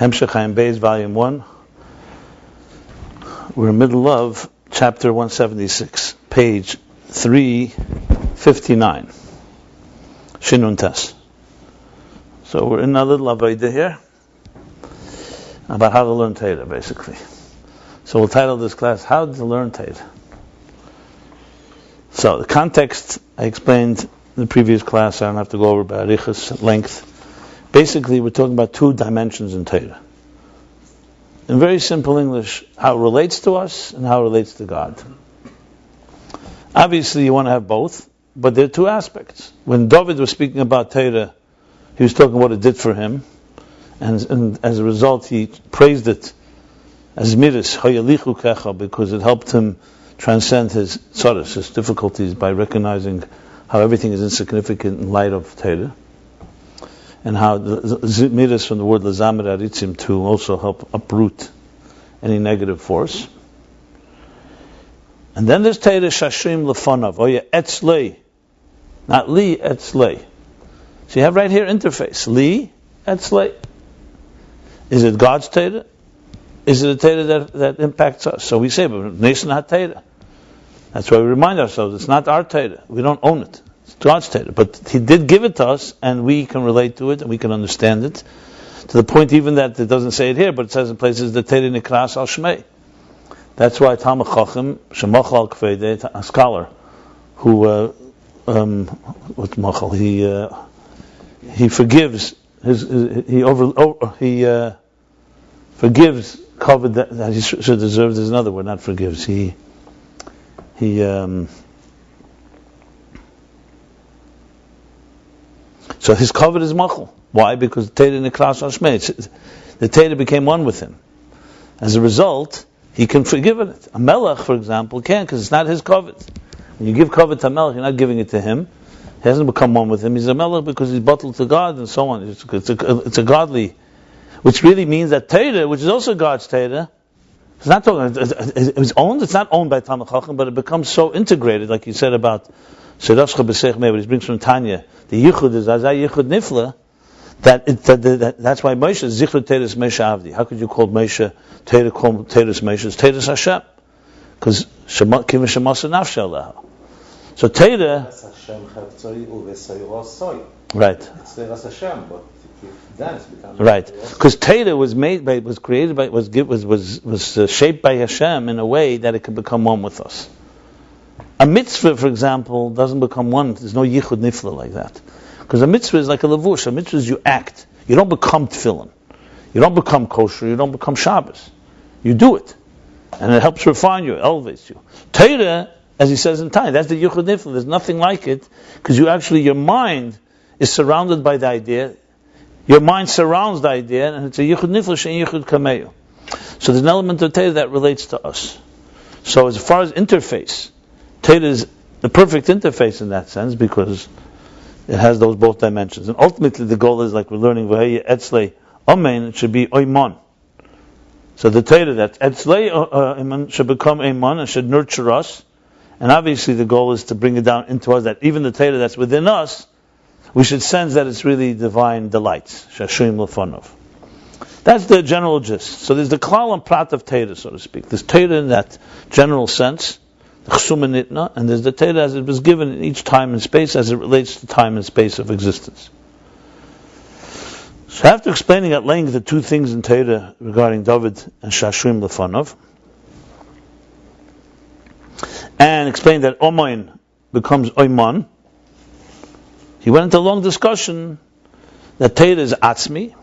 Hemshech Chaim Beis, Volume 1. We're in the middle of Chapter 176, page 359. Shinun Tes. So we're in a little Avodah here about how to learn Torah, basically. So we'll title this class, How to Learn Torah. So the context I explained in the previous class, I don't have to go over by Arichas at length. Basically, we're talking about two dimensions in Torah. In very simple English, how it relates to us and how it relates to God. Obviously, you want to have both, but there are two aspects. When David was speaking about Torah, he was talking what it did for him, and as a result, he praised it as miris, hayalichu kecha, because it helped him transcend his tzaros, his difficulties, by recognizing how everything is insignificant in light of Torah. And how the midas from the word lazamer aritzim to also help uproot any negative force. And then there's Torah shashim lefanav, oya etzlei, not li etzlei. So you have right here interface, li etzlei. Is it God's Torah? Is it a Torah that impacts us? So we say, but it's not Torah. That's why we remind ourselves, it's not our Torah. We don't own it. God's Torah, but He did give it to us, and we can relate to it, and we can understand it, to the point even that it doesn't say it here, but it says in places the Torah nikras al shmei. That's why Talmid Chacham shemachal al kveidei, a scholar who he forgives he forgives covered that he should deserve. There's another word, not forgives. So his covet is machal. Why? Because Torah nikras al shmei. The Torah became one with him. As a result, he can forgive it. A melech, for example, can't, because it's not his covet. When you give covet to a melech, you're not giving it to him. He hasn't become one with him. He's a melech because he's bottled to God and so on. It's a godly, which really means that Torah, which is also God's Torah, it's not talking. It was owned. It's not owned by Talmid Chacham, but it becomes so integrated, like you said about Shirashcha B'Seich Mei, what he brings from Tanya. The yichud is azay yichud nifla. That's why Moshe is zichud Teres Moshe Avdi. How could you call Moshe Teres Moshe? It's Teres Hashem, because Shema Kim Shemasa Nafshe Aleha. So Torah, right? It's Teres Hashem, but then it's become right. Because Torah was shaped by Hashem in a way that it could become one with us. A mitzvah, for example, doesn't become one. There's no yichud nifla like that. Because a mitzvah is like a levush. A mitzvah is you act. You don't become tefillin. You don't become kosher. You don't become Shabbos. You do it. And it helps refine you, elevates you. Torah, as he says in Tanya, that's the yichud nifla. There's nothing like it, because your mind is surrounded by the idea. Your mind surrounds the idea, and it's a yichud nifla she'en yichud kameyu. So there's an element of Torah that relates to us. So as far as interface, Torah is the perfect interface in that sense, because it has those both dimensions. And ultimately the goal is, like we're learning, V'hei etzlei amen, it should be oiman. So the Torah that etzlei amen should become oiman and should nurture us. And obviously the goal is to bring it down into us, that even the Torah that's within us, we should sense that it's really divine delights. Shashim lefanov. That's the general gist. So there's the klal and prat of Torah, so to speak. There's Torah in that general sense, and there's the Torah as it was given in each time and space as it relates to time and space of existence. So after explaining at length the two things in Torah regarding David and Shashrim Lefanov, and explained that Omain becomes Oyman, he went into a long discussion that Torah is Atzmi,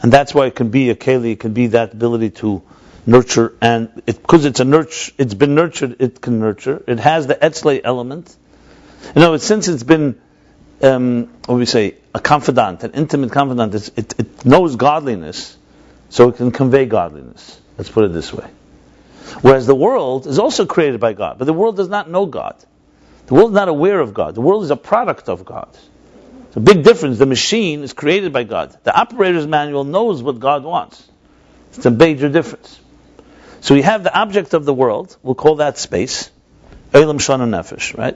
and that's why it can be a Keli, it can be that ability to nurture, and because it's been nurtured, it can nurture. It has the etzlei element. Since it's been, a confidant, an intimate confidant, it knows godliness, so it can convey godliness. Let's put it this way. Whereas the world is also created by God, but the world does not know God. The world is not aware of God. The world is a product of God. It's a big difference. The machine is created by God. The operator's manual knows what God wants. It's a major difference. So you have the object of the world, we'll call that space, Elam Shana Nefesh, right?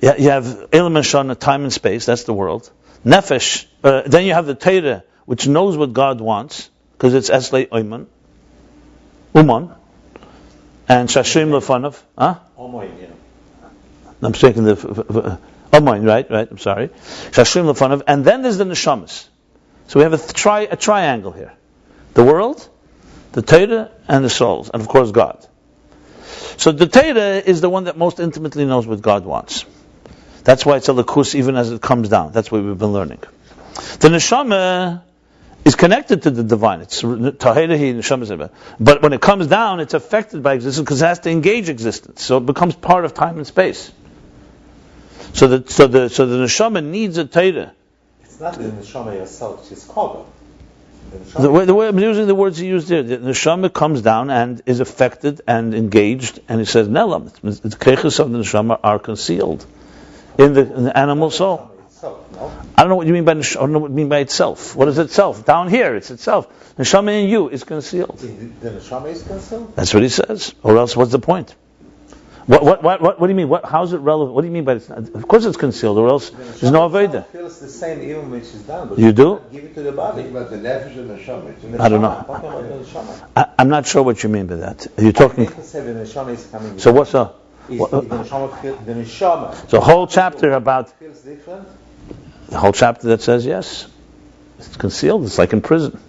You have Elam Shana, time and space, that's the world. Nefesh, then you have the Torah, which knows what God wants, because it's Eslei Oyman, Uman, and Shashim Lefanav. I'm taking the Uman, right? I'm sorry. Shashim Lefanav, and then there's the Neshamas. So we have a triangle here: the world, the Torah, and the souls, and of course God. So the Torah is the one that most intimately knows what God wants. That's why it's a lakus even as it comes down. That's what we've been learning. The neshama is connected to the divine. It's tahirahi neshama, but when it comes down, it's affected by existence because it has to engage existence. So it becomes part of time and space. So the neshama needs a Torah. It's not the neshama yourself; it's called. The way I'm using the words he used there, the neshama comes down and is affected and engaged, and he says, "Nelam." The keiches of the neshama are concealed in the animal soul. I don't know what you mean by I don't know what you mean by itself. What is itself? Down here, it's itself. Neshama in you is concealed. The neshama is concealed. That's what he says. Or else, what's the point? What do you mean? How is it relevant? What do you mean by it? Of course it's concealed, or else there's no Aveda. It feels the same even when she's done. But you do? Give it to the body. But the nefesh and the neshama. I don't know. I'm not sure what you mean by that. Are you talking? So what's the? The neshama. So a whole chapter about. Feels different. The whole chapter that says yes, it's concealed. It's like in prison.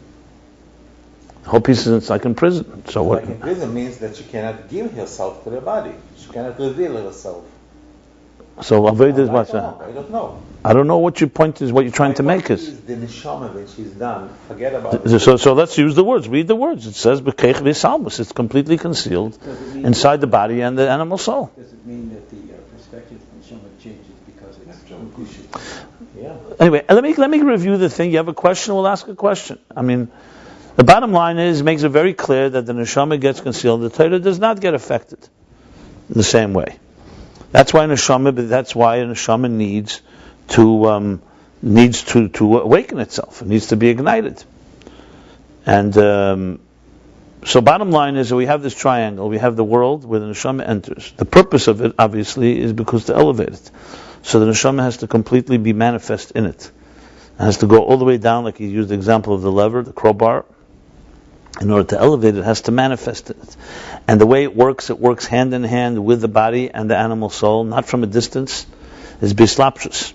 The whole piece is it's like in prison. So what? Like in prison means that she cannot give herself to the body. She cannot reveal herself. So Aveda is what's that? I don't know. I don't know what your point is. What you're trying to make is the neshama when she's done. Forget about it. So let's use the words. Read the words. It says b'keich v'salmus. It's completely concealed inside the body and the animal soul. Does it mean that the perspective of neshama changes because it's Yeah. Anyway, let me review the thing. You have a question? We'll ask a question. I mean, the bottom line is makes it very clear that the neshama gets concealed. The Torah does not get affected in the same way. That's why a neshama needs to awaken itself. It needs to be ignited. And so bottom line is that we have this triangle. We have the world where the neshama enters. The purpose of it, obviously, is because to elevate it. So the neshama has to completely be manifest in it. It has to go all the way down, like he used the example of the lever, the crowbar. In order to elevate it, has to manifest it. And the way it works hand in hand with the body and the animal soul, not from a distance, is bislapshus.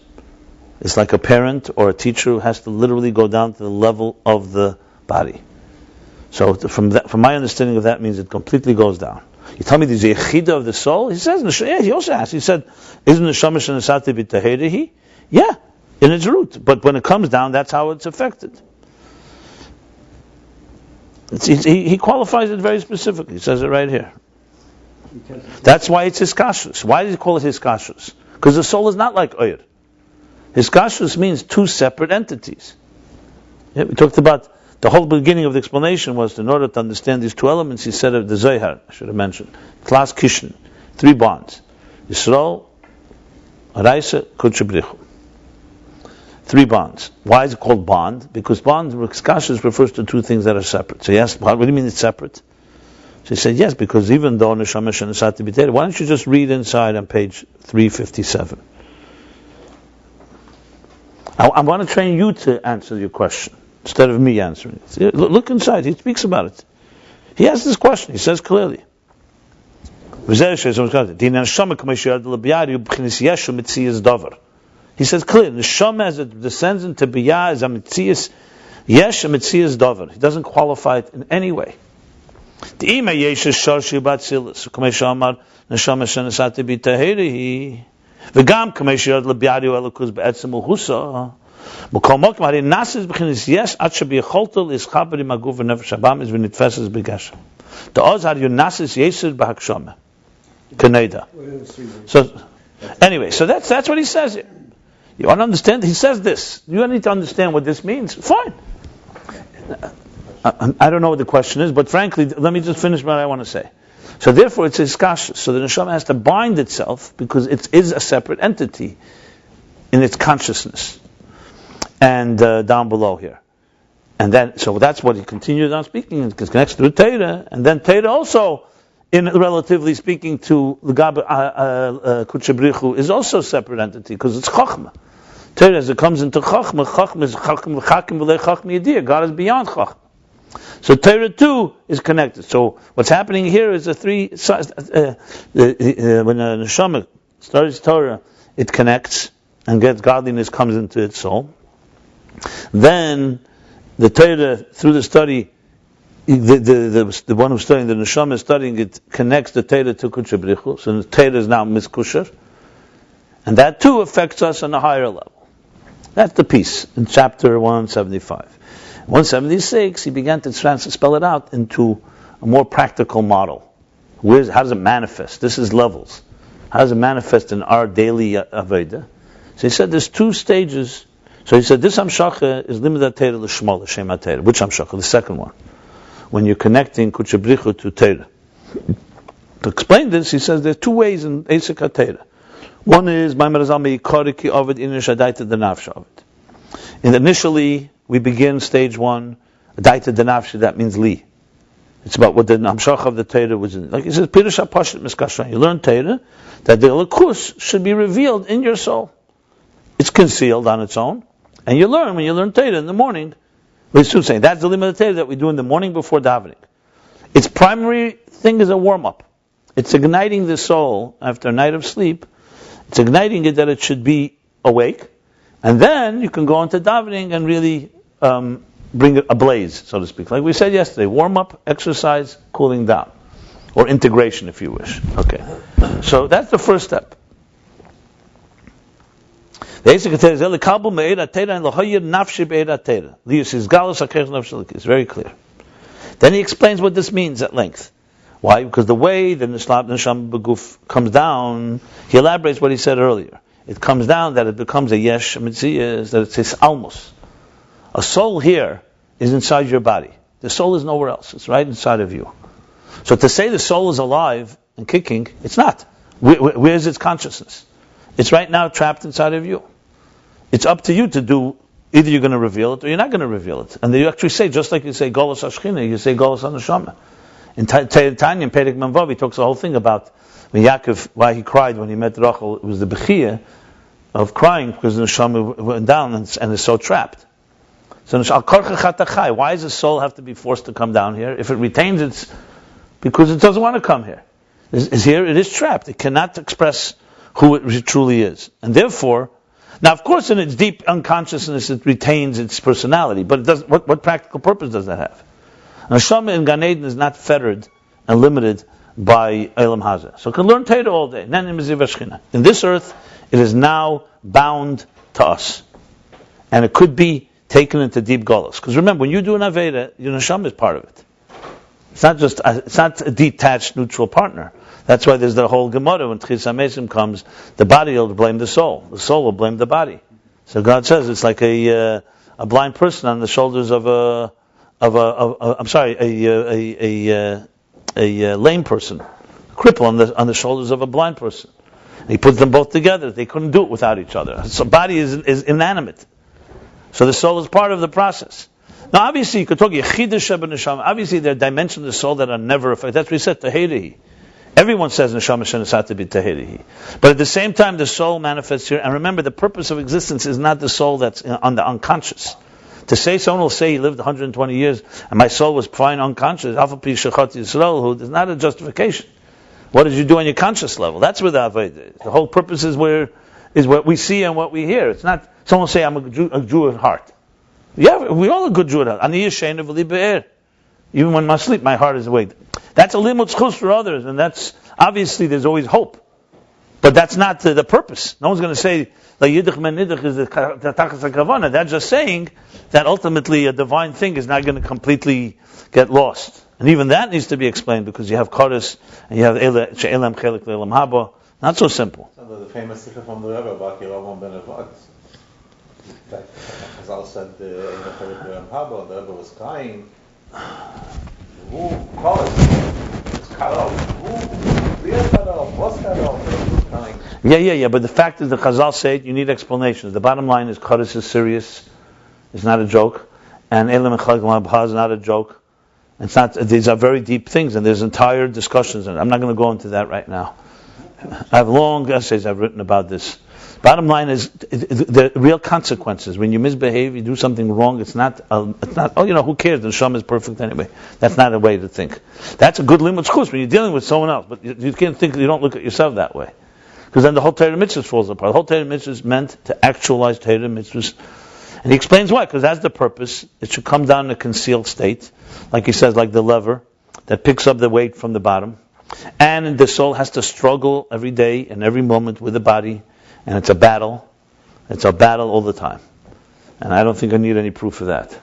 It's like a parent or a teacher who has to literally go down to the level of the body. So from my understanding of that means it completely goes down. You tell me there's a yechida of the soul? He says, yeah, he also asks, he said, isn't the shamash and asati b'taherehi? Yeah, in its root. But when it comes down, that's how it's affected. He qualifies it very specifically. He says it right here. That's why it's hiskashrus. Why does he call it hiskashrus? Because the soul is not like oyer. Hiskashrus means two separate entities. Yeah, we talked about the whole beginning of the explanation was in order to understand these two elements. He said of the Zohar, I should have mentioned, Klas Kishin, 3 bonds: Yisrael, Araisa, Kudsha Brichu. 3 bonds. Why is it called bond? Because bond, hiskashrus, refers to 2 things that are separate. So he asked, what do you mean it's separate? So he said, yes, because even though neshama shenasati b'teira, why don't you just read inside on page 357? I want to train you to answer your question instead of me answering it. Look inside. He speaks about it. He asks this question. He says clearly. He says clearly, neshama as it descends into biyah is a mitzias yesh a mitzias davar. He doesn't qualify it in any way. The ima yesh sharshi batzilus k'mei amar neshama shenasati b'tahirihi v'gam k'mei sheyad lebiyari u'elukuz be'etzem u'husa m'kol mokim hari nasis b'chinis yesh at shebiyacholto l'ischaber im aguf v'nefesh habam is v'nitfeses b'geshem. The oz har yunasis yesir b'hakshama k'neida. So anyway, so that's what he says here. You want to understand? He says this. You need to understand what this means. Fine. I don't know what the question is, but frankly, let me just finish what I want to say. So therefore, it's hiskashrus. So the neshama has to bind itself because it is a separate entity in its consciousness, and down below here, and then so that's what he continues on speaking. It connects to the Torah, and then Torah also, in relatively speaking to the Kudsha Brichu, is also a separate entity because it's Chochmah. Torah, as it comes into Chachma, Chachma is Chachma Chakim v'lei Chachma Yediyah. God is beyond Chachma. So Torah too is connected. So what's happening here is when the neshama studies Torah, it connects and gets godliness comes into its soul. Then the Torah, through the study, the one who's studying the neshama is studying it, connects the Torah to Kudsha B'richu. So the Torah is now miskusher, and that too affects us on a higher level. That's the piece in chapter 175. 176, he began to spell it out into a more practical model. How does it manifest? This is levels. How does it manifest in our daily avodah? So he said there's two stages. So he said this Hamshacha is Limud HaTorah L'Shmo L'Shem HaTorah. Which Hamshacha? The second one. When you're connecting Kudsha B'richu to Torah. To explain this, he says there's two ways in Esek HaTorah. One is Maimar Azal Me'ikori Ki Ovid Inish Adaita D'Nafsh Ovid. And initially, we begin stage one, Adaita D'Nafsh, that means Li. It's about what the Hamshach of the Torah was in. Like he says, Pirush HaPashit Miskashran. You learn Torah, that the Elokus should be revealed in your soul. It's concealed on its own. And you learn, when you learn Torah in the morning, we're still saying, that's the limit of Torah that we do in the morning before davening. Its primary thing is a warm-up. It's igniting the soul after a night of sleep. It's igniting it that it should be awake. And then you can go into davening and really bring it ablaze, so to speak. Like we said yesterday, warm-up, exercise, cooling down. Or integration, if you wish. Okay. So that's the first step. It's very clear. Then he explains what this means at length. Why? Because the way the Neshama B'guf comes down, he elaborates what he said earlier. It comes down that it becomes a yesh mitzvah, that it's his almos. A soul here is inside your body. The soul is nowhere else. It's right inside of you. So to say the soul is alive and kicking, it's not. Where's its consciousness? It's right now trapped inside of you. It's up to you to do, either you're going to reveal it or you're not going to reveal it. And you actually say, just like you say Golos HaShechina, you say Golos HaNeshama. In Tanya, in Perek Memvav, he talks the whole thing about when Yaakov, why he cried when he met Rachel. It was the Bechiyah of crying because the Neshama went down and is so trapped. So why does the soul have to be forced to come down here? If it retains its, because it doesn't want to come here. Is here, it is trapped. It cannot express who it truly is. And therefore, now of course in its deep unconsciousness it retains its personality, but it does, what practical purpose does that have? Neshama in Gan Eden is not fettered and limited by Elam Hazeh. So it can learn Torah all day. In this earth, it is now bound to us. And it could be taken into deep Golos. Because remember, when you do an Aveda, your Neshama is part of it. It's not a detached, neutral partner. That's why there's the whole Gemara, when Tchis HaMesim comes, the body will blame the soul. The soul will blame the body. So God says it's like a blind person on the shoulders of a lame person, a cripple on the shoulders of a blind person. And he puts them both together. They couldn't do it without each other. So body is inanimate. So the soul is part of the process. Now obviously you could talk Yechidah Sheba Neshama. Obviously there are dimensions of the soul that are never affected. That's what he said, Tahirihi. Everyone says Neshama Shenasat to be Tahirihi. But at the same time the soul manifests here. And remember, the purpose of existence is not the soul that's on the unconscious. To say someone will say he lived 120 years and my soul was fine unconscious, is not a justification. What did you do on your conscious level? That's where the Avodah is. The whole purpose is what we see and what we hear. It's not someone will say I'm a Jew at heart. Yeah, we all a good Jew at heart. Ani yeshenu v'li be'er. Even when I sleep, my heart is awake. That's a limud zchus for others, and that's obviously there's always hope. But that's not the purpose. No one's going to say la yidich men nidich is the tachas hakavana. That's just saying that ultimately a divine thing is not going to completely get lost. And even that needs to be explained because you have Kodesh and you have She'elam Chelik Le'elam Haba. Not so simple. So the famous sikha from the Rebbe about Yerovam ben Avad. Chazal said She'elam Chelik Le'elam Haba. The Rebbe was crying. Who Kodesh? It's Karol. Who? Real Karol? What's Karol? He was crying. Yeah. But the fact is, the Chazal say it, you need explanations. The bottom line is Kodesh is serious. It's not a joke. And Elam Chelik Le'elam Haba is not a joke. It's not. These are very deep things, and there's entire discussions. And I'm not going to go into that right now. I have long essays I've written about this, Bottom line is the real consequences. When you misbehave, you do something wrong. It's not. Who cares? The neshama is perfect anyway. That's not a way to think. That's a good limud chus when you're dealing with someone else. But you can't think. You don't look at yourself that way, because then the whole Torah mitzvahs falls apart. The whole Torah mitzvahs is meant to actualize Torah mitzvahs, and he explains why. Because that's the purpose. It should come down in a concealed state, like he says, like the lever that picks up the weight from the bottom, and the soul has to struggle every day and every moment with the body. And it's a battle. It's a battle all the time. And I don't think I need any proof of that.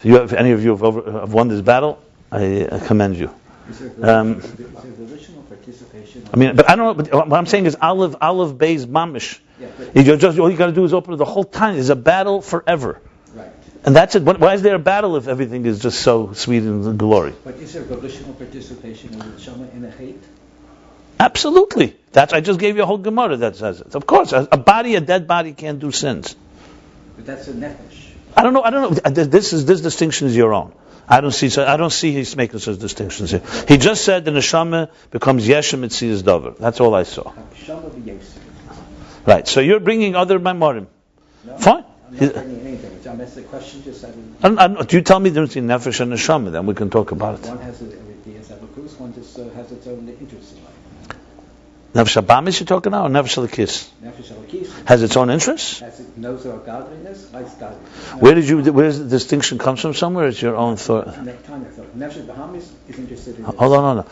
If any of you have won this battle, I commend you. Is there volitional participation? But I don't know. But what I'm saying is Aleph Beis Mamish. Yeah, all you got to do is open it the whole time. There's a battle forever. Right. And that's it. Why is there a battle if everything is just so sweet and glory? But is there volitional participation in the neshama in a hate? Absolutely. I just gave you a whole Gemara that says it. Of course, a dead body can't do sins. But that's a nefesh. I don't know. This distinction is your own. I don't see he's making such distinctions here. He just said the neshama becomes yeshem etzias davar. That's all I saw. Right. So you're bringing other memorim. No, Fine. I'm not bringing anything. I'm asking the question. Just do you tell me the difference between nefesh and neshama? Then we can talk about it. One has one just has its own interest in life. Nefesh Abamis you're talking now, or Nefesh Elokis? Nefesh Elokis has its own interests. It knows about godliness, likes godliness. Where's the distinction comes from? Somewhere? It's your own thought. Nefesh Bahamis is interested in. Hold on.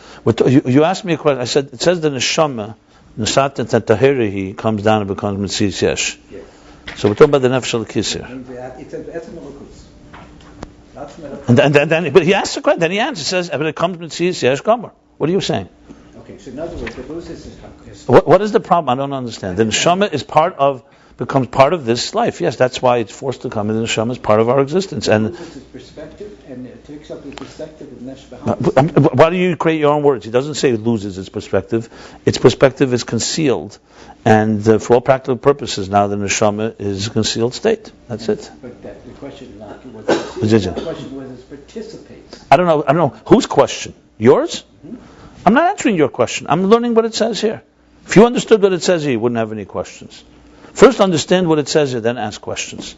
You asked me a question. I said it says the neshama, Nesat Tahirihi, comes down and becomes Mitzvah Yesh. Yes. So we're talking about the Nefesh Elokis here. It's an Elokus. And then, but he asked the question. Then he answers. He says, "But it comes Mitzvah Yesh Gomer." What are you saying? Okay, so in other words, the Moses is what is the problem? I don't understand. The neshama becomes part of this life. Yes, that's why it's forced to come. And the neshama is part of our existence. And it loses its perspective, and it takes up the perspective of Nefesh. Why do you create your own words? He doesn't say it loses its perspective. Its perspective is concealed, and for all practical purposes, now the neshama is a concealed state. That's it. But the question was it participates. I don't know. Whose question? Yours? Mm-hmm. I'm not answering your question. I'm learning what it says here. If you understood what it says here, you wouldn't have any questions. First understand what it says here, then ask questions.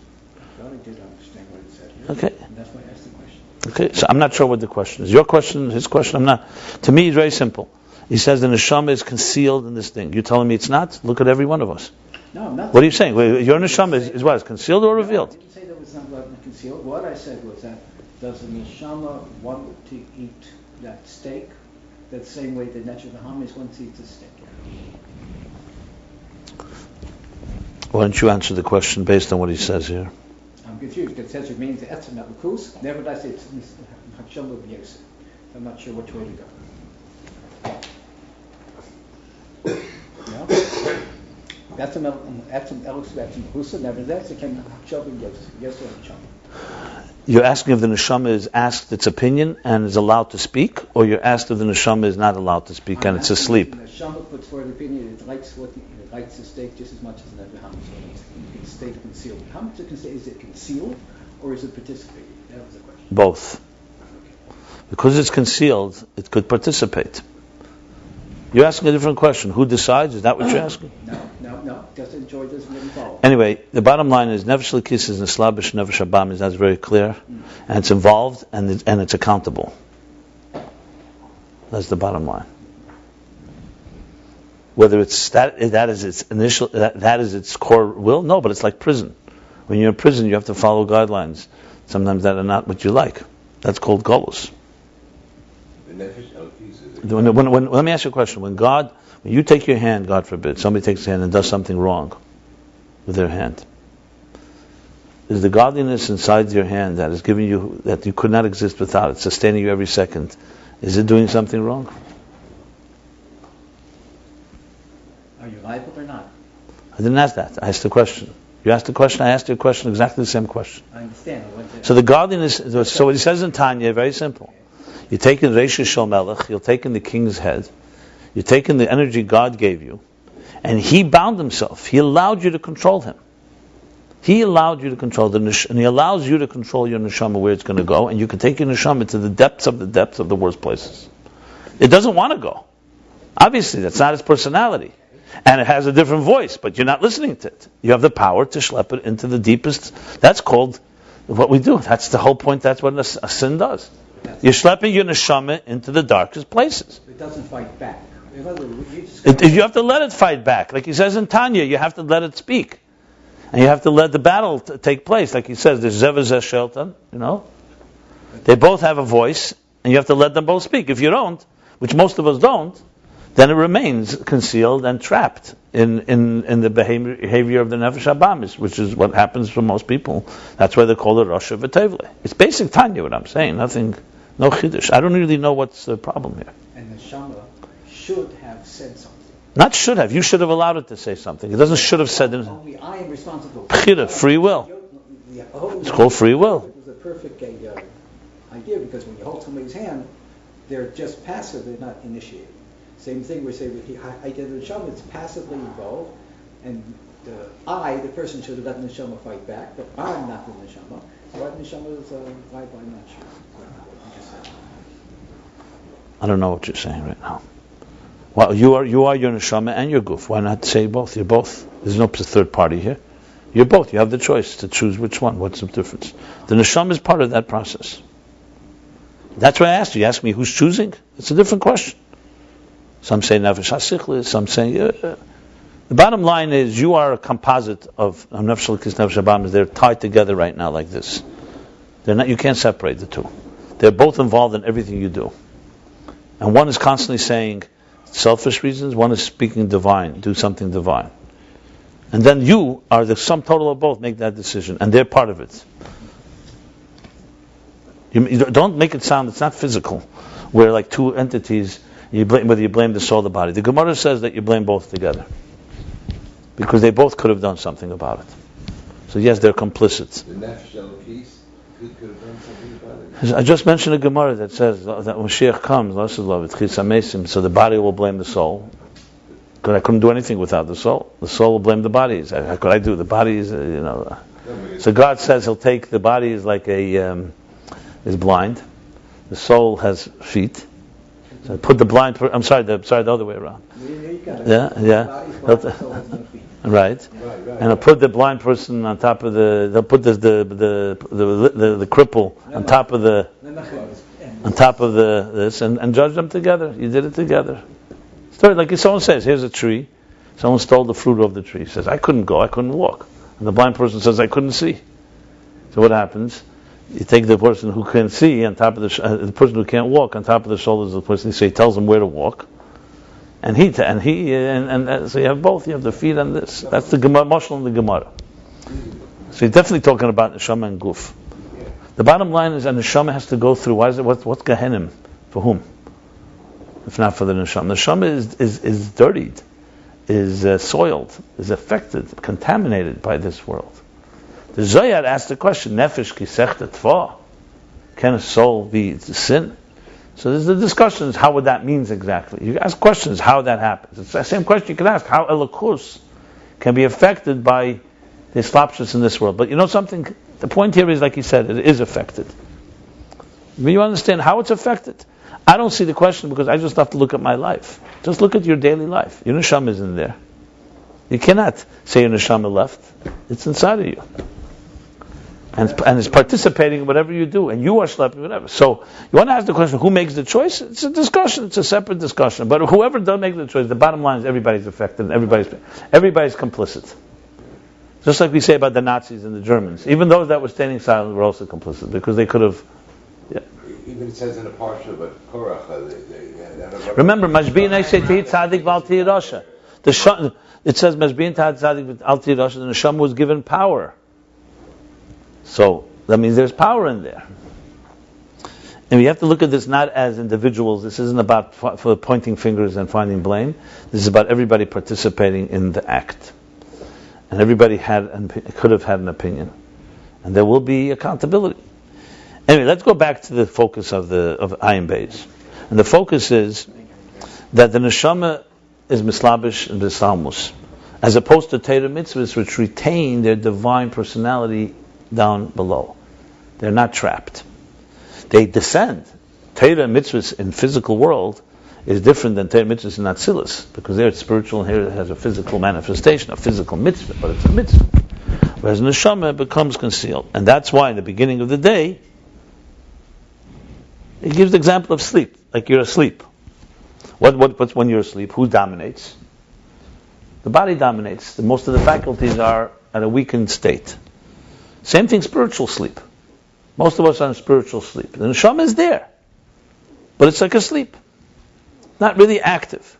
I did understand what it said here. Okay. And that's why I asked the question. Okay, so I'm not sure what the question is. Your question, his question, I'm not. To me, it's very simple. He says the neshama is concealed in this thing. You're telling me it's not? Look at every one of us. No, I'm not. What are you saying? Your neshama is what? Is concealed or revealed? I didn't say that it was not concealed. What I said was that does the neshama want to eat that steak that same way the Nefesh Bahamis wants to eat the steak? Why don't you answer the question based on what he says here? I'm confused because it says it means etzem elokus. Nevertheless, it's Hashem of Yosef. I'm not sure which way to go. No? Etzem elokus, etzem elokus. Nevertheless, it can Hashem of Yosef. Yosef Hashem. You're asking if the neshama is asked its opinion and is allowed to speak, or you're asked if the neshama is not allowed to speak and it's asleep? The neshama puts forward opinion. It likes the steak just as much as the Nefesh Bahamis. It's steak concealed. How much is it concealed, or is it participating? That was the question. Both. Because it's concealed, it could participate. You're asking a different question. Who decides? Is that what you're asking? No. Just enjoy this and then follow. Anyway, the bottom line is Nefesh Elokis is Neslabish Nefesh Abamis. That's very clear, and it's involved and it's accountable. That's the bottom line. Whether it's that is its initial that is its core will, no, but it's like prison. When you're in prison, you have to follow guidelines. Sometimes that are not what you like. That's called golus. Let me ask you a question. When you take your hand, God forbid, somebody takes your hand and does something wrong with their hand, is the godliness inside your hand that is giving you, that you could not exist without it, sustaining you every second, is it doing something wrong? Are you liable or not? I didn't ask that. I asked the question. You asked the question, I asked you a question, exactly the same question. I understand. So the godliness, so what he says in Tanya, very simple. You're taking Reisha Shel Melech, you're taking the king's head, you're taking the energy God gave you, and he bound himself. He allowed you to control him. He allowed you to control and he allows you to control your neshama where it's going to go, and you can take your neshama to the depths of the worst places. It doesn't want to go. Obviously, that's not its personality. And it has a different voice, but you're not listening to it. You have the power to schlep it into the deepest. That's called what we do. That's the whole point. That's what a sin does. You're schlepping your neshama into the darkest places. It doesn't fight back. In other words, You have to let it fight back. Like he says in Tanya, you have to let it speak. And you have to let the battle take place. Like he says, there's Zevazeh Shelton, They both have a voice, and you have to let them both speak. If you don't, which most of us don't, then it remains concealed and trapped in the behavior of the Nefesh Habamis, which is what happens for most people. That's why they call it Rasha V'Tevle. It's basic Tanya, what I'm saying. Nothing, no Chiddush. I don't really know what's the problem here. And the Shama should have said something. Not should have. You should have allowed it to say something. It doesn't should have said it. Only I am responsible. Bechira, free will. It's called free will. It was a perfect idea, because when you hold somebody's hand, they're just passive, they're not initiating. Same thing we say with I did the neshama, it's passively involved, and the person should have let the neshama fight back, but I'm not the neshama. So why the neshama is why I'm not sure what you just said. I don't know what you're saying right now. Well, you are your neshama and your guf. Why not say both? You're both. There's no third party here. You're both. You have the choice to choose which one. What's the difference? The neshama is part of that process. That's why I asked you. You asked me who's choosing. It's a different question. Some say nefesh hasichlis. Some say. The bottom line is you are a composite of nefesh halikis, nefesh habamis. They're tied together right now like this. They're not. You can't separate the two. They're both involved in everything you do. And one is constantly saying selfish reasons. One is speaking divine. Do something divine. And then you are the sum total of both. Make that decision, and they're part of it. You don't make it sound. It's not physical, where like two entities. Whether you blame the soul or the body. The Gemara says that you blame both together, because they both could have done something about it. So yes, they're complicit. The nefesh elokis could have done something about it. I just mentioned a Gemara that says that when Mashiach comes, so the body will blame the soul. Because I couldn't do anything without the soul. The soul will blame the body. How could I do? The body is, So God says He'll take the body is like is blind. The soul has feet. So put the blind. The other way around. Yeah. Right. And I'll put the blind person on top of the. They'll put the cripple on top of this and judge them together. You did it together. Story like someone says, here's a tree. Someone stole the fruit of the tree. He says, I couldn't go, I couldn't walk. And the blind person says, I couldn't see. So what happens? You take the person who can see on top of the person who can't walk on top of the shoulders of the person. So he tells him where to walk, and so you have both. You have the feet and this. That's the Gemara, Mashal and the Gemara. So you're definitely talking about neshama and guf. The bottom line is, a neshama has to go through. What's Gehenim for whom? If not for the neshama, the neshama is dirtied, is soiled, is affected, contaminated by this world. The Zohar asked the question, Nefesh kisech tva, can a soul be sin? So there's the discussions, how would that mean exactly? You ask questions, how that happens. It's the same question you can ask, how Elokus can be affected by the slapshus in this world. But you know something? The point here is, like he said, it is affected. When you understand how it's affected, I don't see the question because I just have to look at my life. Just look at your daily life. Your neshama is in there. You cannot say your neshama left. It's inside of you. And it's participating in whatever you do, and you are schlepping whatever. So you want to ask the question, who makes the choice? It's a discussion. It's a separate discussion. But whoever does make the choice, the bottom line is everybody's affected, and everybody's complicit. Just like we say about the Nazis and the Germans. Even those that were standing silent were also complicit, because they could have... Yeah. Even it says in the parsha, but Korach, remember, Mashbi'in Eishetihit Tzadik V'al Tiyirasha. It says Mashbi'in Tzadik V'al Tiyirasha, the neshama was given power. So that means there's power in there. And we have to look at this not as individuals. This isn't about for pointing fingers and finding blame. This is about everybody participating in the act. And everybody could have had an opinion. And there will be accountability. Anyway, let's go back to the focus of Ayin Beis. And the focus is that the neshama is mislabish and bisalmus, as opposed to Torah mitzvahs, which retain their divine personality down below. They're not trapped. They descend. Torah mitzvahs in physical world is different than Torah mitzvahs in Atzilus, because there it's spiritual and here it has a physical manifestation, a physical mitzvah, but it's a mitzvah. Whereas neshama becomes concealed. And that's why in the beginning of the day, it gives the example of sleep, like you're asleep. What's when you're asleep? Who dominates? The body dominates. Most of the faculties are at a weakened state. Same thing, spiritual sleep. Most of us are in spiritual sleep. The neshama is there, but it's like a sleep, not really active.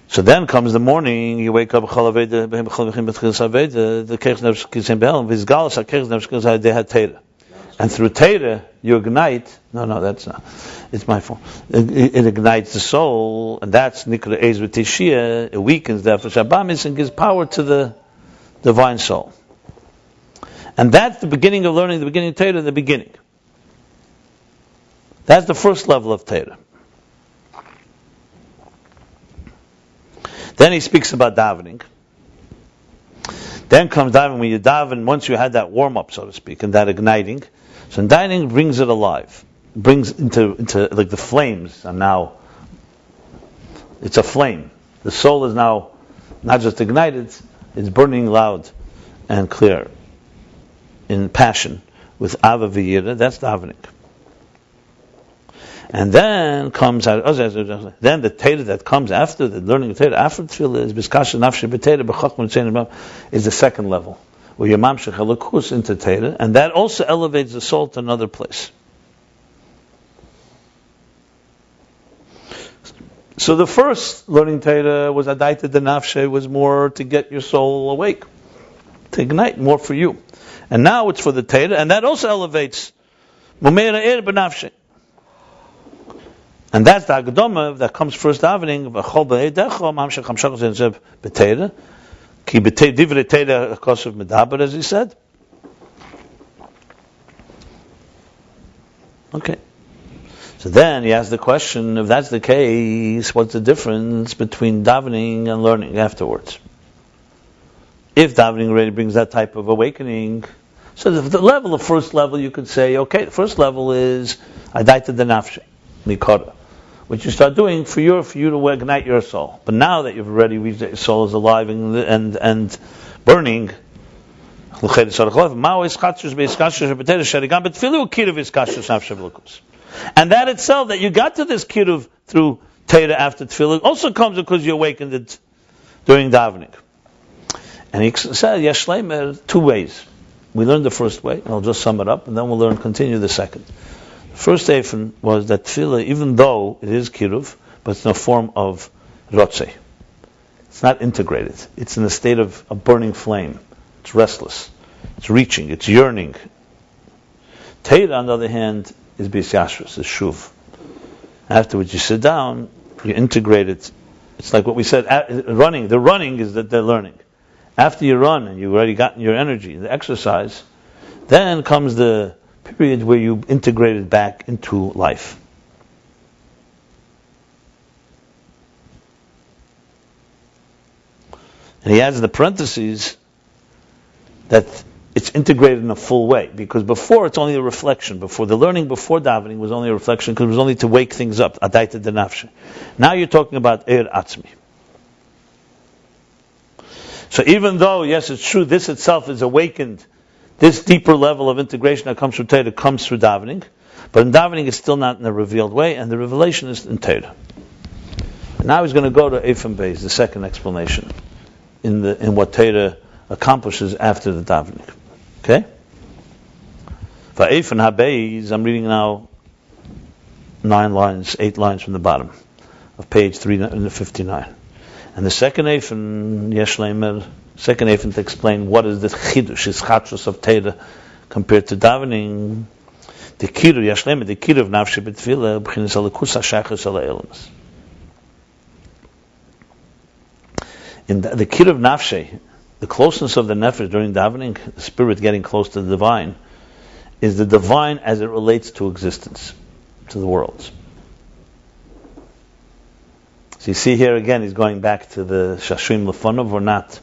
So then comes the morning, you wake up, and through Teira, you ignite. No, that's not. It's my fault. It ignites the soul, and that's Nikra Eiz V'Tishia. It weakens the Nefesh Habamis and gives power to the divine soul. And that's the beginning of learning, the beginning of Teira, the beginning. That's the first level of Teira. Then he speaks about davening. Then comes davening, when you daven, once you had that warm-up, so to speak, and that igniting. So igniting brings it alive. Brings into like the flames are now, it's a flame. The soul is now not just ignited, it's burning loud and clear in passion with Ava V'Yira. That's davening. And then comes then the Teira that comes after the learning of Teira, after Tefillah, is Biskasha Nafshi B'Teira B'Chachma Tzeinim, is the second level, where you mamshech halakus into Teira, and that also elevates the soul to another place. So the first learning Teira was Adaita de Nafshe, was more to get your soul awake, to ignite, more for you. And now it's for the Teira, and that also elevates Mumeira Er B'Nafshe. And that's the Agadoma that comes first davening, V'chol B'Eidecho, Mamshech Hamshach Zenzev B'Teira, Ki Divrei Teira Kosev Medaber, as he said. Okay. So then he asks the question, if that's the case, what's the difference between davening and learning afterwards? If davening already brings that type of awakening, so the level, the first level, you could say, okay, the first level is Adaita de Nafshe, Mikora, which you start doing for you to ignite your soul. But now that you've already reached that your soul is alive and burning, and that itself, that you got to this kiruv through Teira after Tefillah, also comes because you awakened it during davening. And he said, Yesh Leimer, two ways. We learned the first way, and I'll just sum it up, and then we'll continue the second. The first eifin was that Tefillah, even though it is kiruv, but it's in a form of rotzeh. It's not integrated. It's in a state of a burning flame. It's restless. It's reaching. It's yearning. Teira, on the other hand, is bisyashrus, is shuv. Afterwards, you sit down, you integrate it. It's like what we said, running. The running is that they're learning. After you run and you've already gotten your energy, the exercise, then comes the period where you integrate it back into life. And he adds the parentheses that it's integrated in a full way, because before it's only a reflection. Before the learning, before davening was only a reflection, because it was only to wake things up. Adaita de nafshe. Now you're talking about er atzmi. So even though, yes, it's true, this itself is awakened, this deeper level of integration that comes through Teira comes through davening, but in davening it's still not in a revealed way, and the revelation is in Teira. And now he's going to go to Eifim Beis, the second explanation, in what Teira accomplishes after the davening. Okay? For Eifim HaBeis, I'm reading now 8 lines from the bottom of page 359. And the second Eifim, Yesh Leimer, second Eifim to explain what is the chidush, is chatshus of Teira compared to davening. The kiru, Yesh Leimer, the kiru of nafshe b'tefillah, b'chinas alakus ha'shachas ala'elamas. In the kiru of nafshe, the closeness of the nefesh during davening, the spirit getting close to the divine, is the divine as it relates to existence, to the worlds. So you see here again, he's going back to the Shashrim Lefonov or not.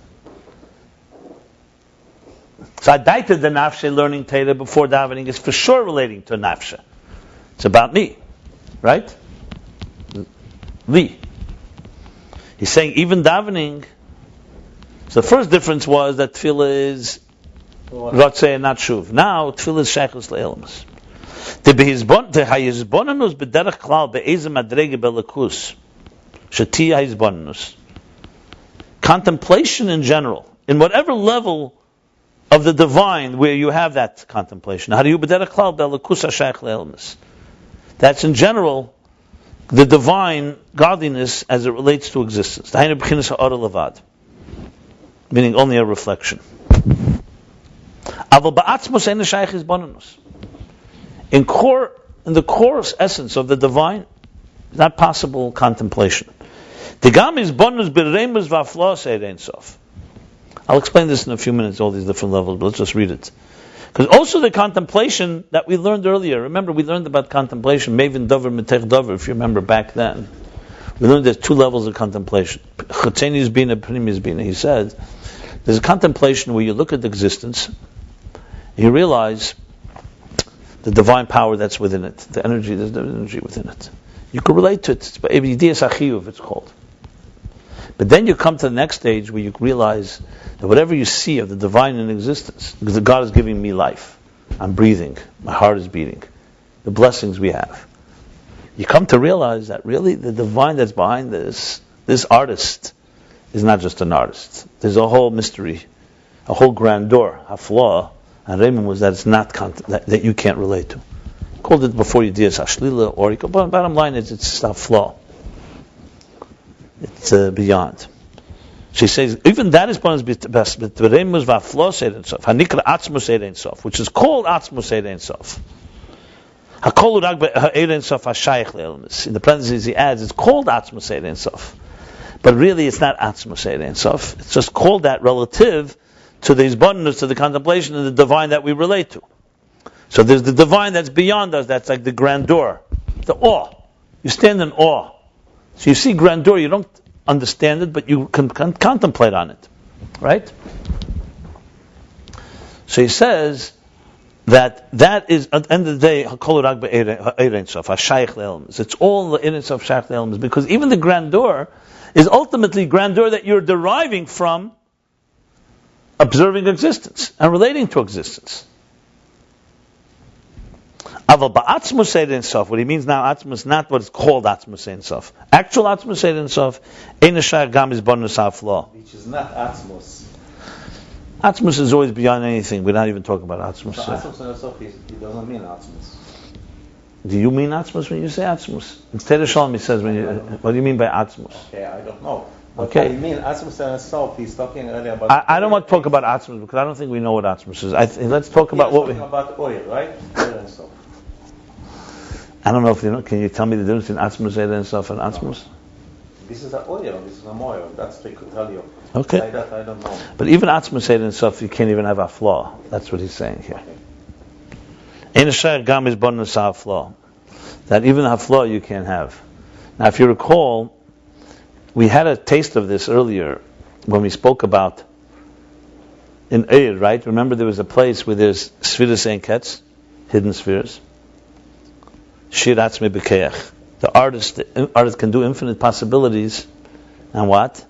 So Adaita de Nafshe, learning Teira before davening, is for sure relating to Nafshe. It's about me. right? Li. He's saying even davening. So the first difference was that tefillah is Ratzeh and not Shuv. Now tefillah is Sheikhus le'elamus. The hayizbonanus b'derech klal be'ezem adrege belakus sheti hayizbonanus. Contemplation in general, in whatever level of the divine where you have that contemplation. How do you b'derech klal belakus ha'sheich le'elamus? That's in general the divine godliness as it relates to existence. Meaning only a reflection. In the core essence of the divine, it's not possible contemplation. I'll explain this in a few minutes, all these different levels, but let's just read it. Because also the contemplation that we learned earlier, remember we learned about contemplation, Mevin Dover, Metech Dover, if you remember back then. We learned there's two levels of contemplation. Chatzenius Bina, Pnimius Bina. He said, there's a contemplation where you look at existence, you realize the divine power that's within it, the energy, there's the energy within it. You can relate to it. It's called. But then you come to the next stage where you realize that whatever you see of the divine in existence, because God is giving me life, I'm breathing, my heart is beating, the blessings we have. You come to realize that really the divine that's behind this artist is not just an artist. There's a whole mystery, a whole grandeur, a flaw, and Raymond was that it's not that you can't relate to. Called it before you did Ashlila, or bottom line is it's a flaw. It's beyond. She says even that is best. Hanikra Atzmus Ein Sof, which is called Atzmus Ein Sof. In the parentheses he adds, it's called Atzmus Ein Sof, but really it's not Atzmus Ein Sof. It's just called that relative to the abundance, to the contemplation of the divine that we relate to. So there's the divine that's beyond us. That's like the grandeur, the awe. You stand in awe. So you see grandeur, you don't understand it, but you can contemplate on it. Right? So he says that is, at the end of the day, it's all the innocence of Shaykh Le'elmas, because even the grandeur is ultimately grandeur that you're deriving from observing existence and relating to existence. What he means now, Atzmus, not what is called Atzmus Ein Sof. Actual Atzmus Ein Sof, which is not Atzmus. Atzmus is always beyond anything. We're not even talking about Atzmus. So Atzmus Ein Sof, he doesn't mean Atzmus. Do you mean Atzmus when you say Atzmus? Instead of Shalom, he says, what do you mean by Atzmus? Okay, I don't know. But Okay. I mean, Atzmus Ein Sof, he's talking earlier about... I don't want to talk about Atzmus because I don't think we know what Atzmus is. Let's talk about what we... He's talking about oil, right? Oil and Sof. I don't know if you know. Can you tell me the difference between Atzmus Ein Sof and Atzmus? This is an oil, this is a moil. That's what I could tell you. Okay. Like that, I don't know. But even Atzmus Ein Sof, you can't even have a flaw. That's what he's saying here. Ein Shayach Gam is bonus a flaw. That even a flaw you can't have. Now, if you recall, we had a taste of this earlier when we spoke about in Eir, right? Remember there was a place where there's Sfiras Ein Ketz, hidden spheres. Shir Atzmi B'Keach. The artist can do infinite possibilities, and what?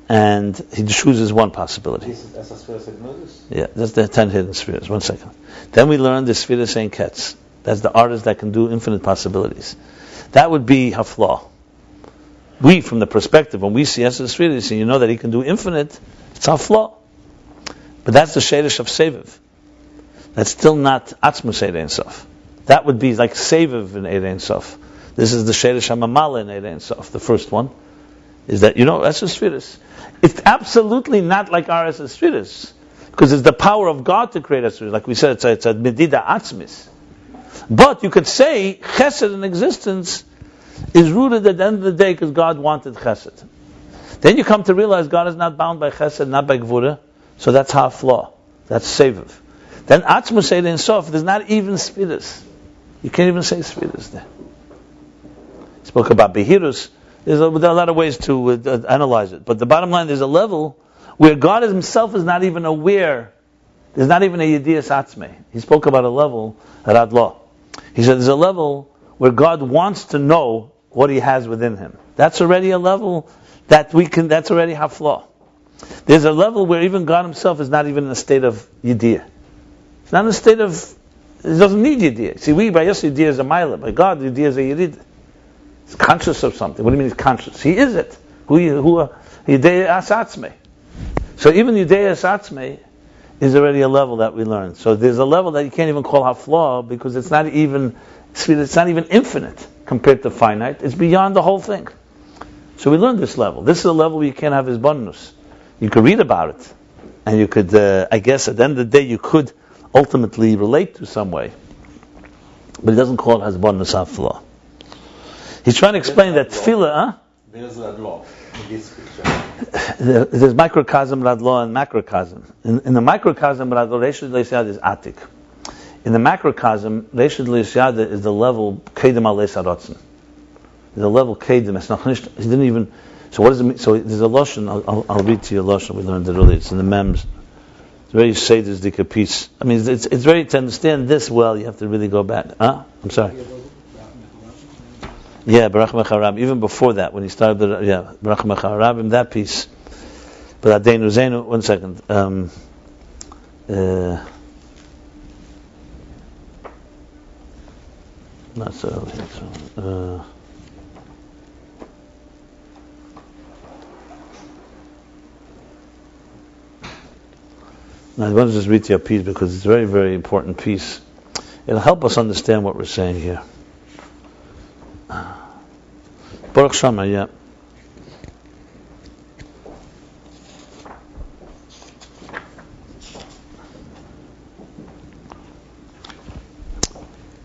And he chooses one possibility. This is Esas Gnosis? Yeah, that's the 10 hidden spheres. 1 second. Then we learned the Sfiras Ein Ketz. That's the artist that can do infinite possibilities. That would be Haflah. We, from the perspective, when we see Esas Sfiras, and you know that he can do infinite, it's Haflah. But that's the Shadish of Seviv. That's still not Atzmus Ein Sof. That would be like Seviv in Ein Sof. This is the Shadish HaMamala in Ein Sof. The first one is that, Esas Sfiras. It's absolutely not like our Esas Sfiras, because it's the power of God to create Esas Sfiras. Like we said, it's a Medida Atzmis. But you could say Chesed in existence is rooted at the end of the day because God wanted Chesed. Then you come to realize God is not bound by Chesed, not by Gvura, so that's Haflah. That's Seviv. Then Atzmus Ein Sof, there's not even Sfiras. You can't even say Sfiras there. Spoke about Behirus. There are a lot of ways to analyze it. But the bottom line, there's a level where God himself is not even aware. There's not even a Yediyas Atzmei. He spoke about a level at Adlah. He said there's a level where God wants to know what He has within Him. That's already a level that that's already hafla. There's a level where even God Himself is not even in a state of yediyah. It's not in a state of, He doesn't need yediyah. See, we, by us, yediyah is a mila. By God, yediyah is a yediyah. He's conscious of something. What do you mean He's conscious? He is it. Yediyah asatzme. So even yediyah asatzme is already a level that we learn. So there's a level that you can't even call hafla because it's not even infinite compared to finite. It's beyond the whole thing. So we learn this level. This is a level where you can't have hisbonenus. You could read about it, and you could, I guess, at the end of the day, you could ultimately relate to some way. But he doesn't call it hisbonenus hafla. He's trying to explain that tefillah, There's that law in this picture. there's microcosm, radlo, and macrocosm. In the microcosm, radlo, Reshud Le'Siyada is atik. In the macrocosm, Reshud Le'Siyada is the level kedem al le'sarotzen. There's a level kedem. It's not. He didn't even. So what does it mean? So there's a lashon. I'll read to you a lashon. We learned it earlier. It's in the mems. It's very seder's piece. I mean, it's very, to understand this well, you have to really go back. I'm sorry. Yeah, Barach Mecharab. Even before that, when he started, Barach Mecharab, in that piece. But Adeinu Zenu. 1 second. Not so early. Now I want to just read you a piece because it's a very, very important piece. It'll help us understand what we're saying here. Baruch Shama, yeah.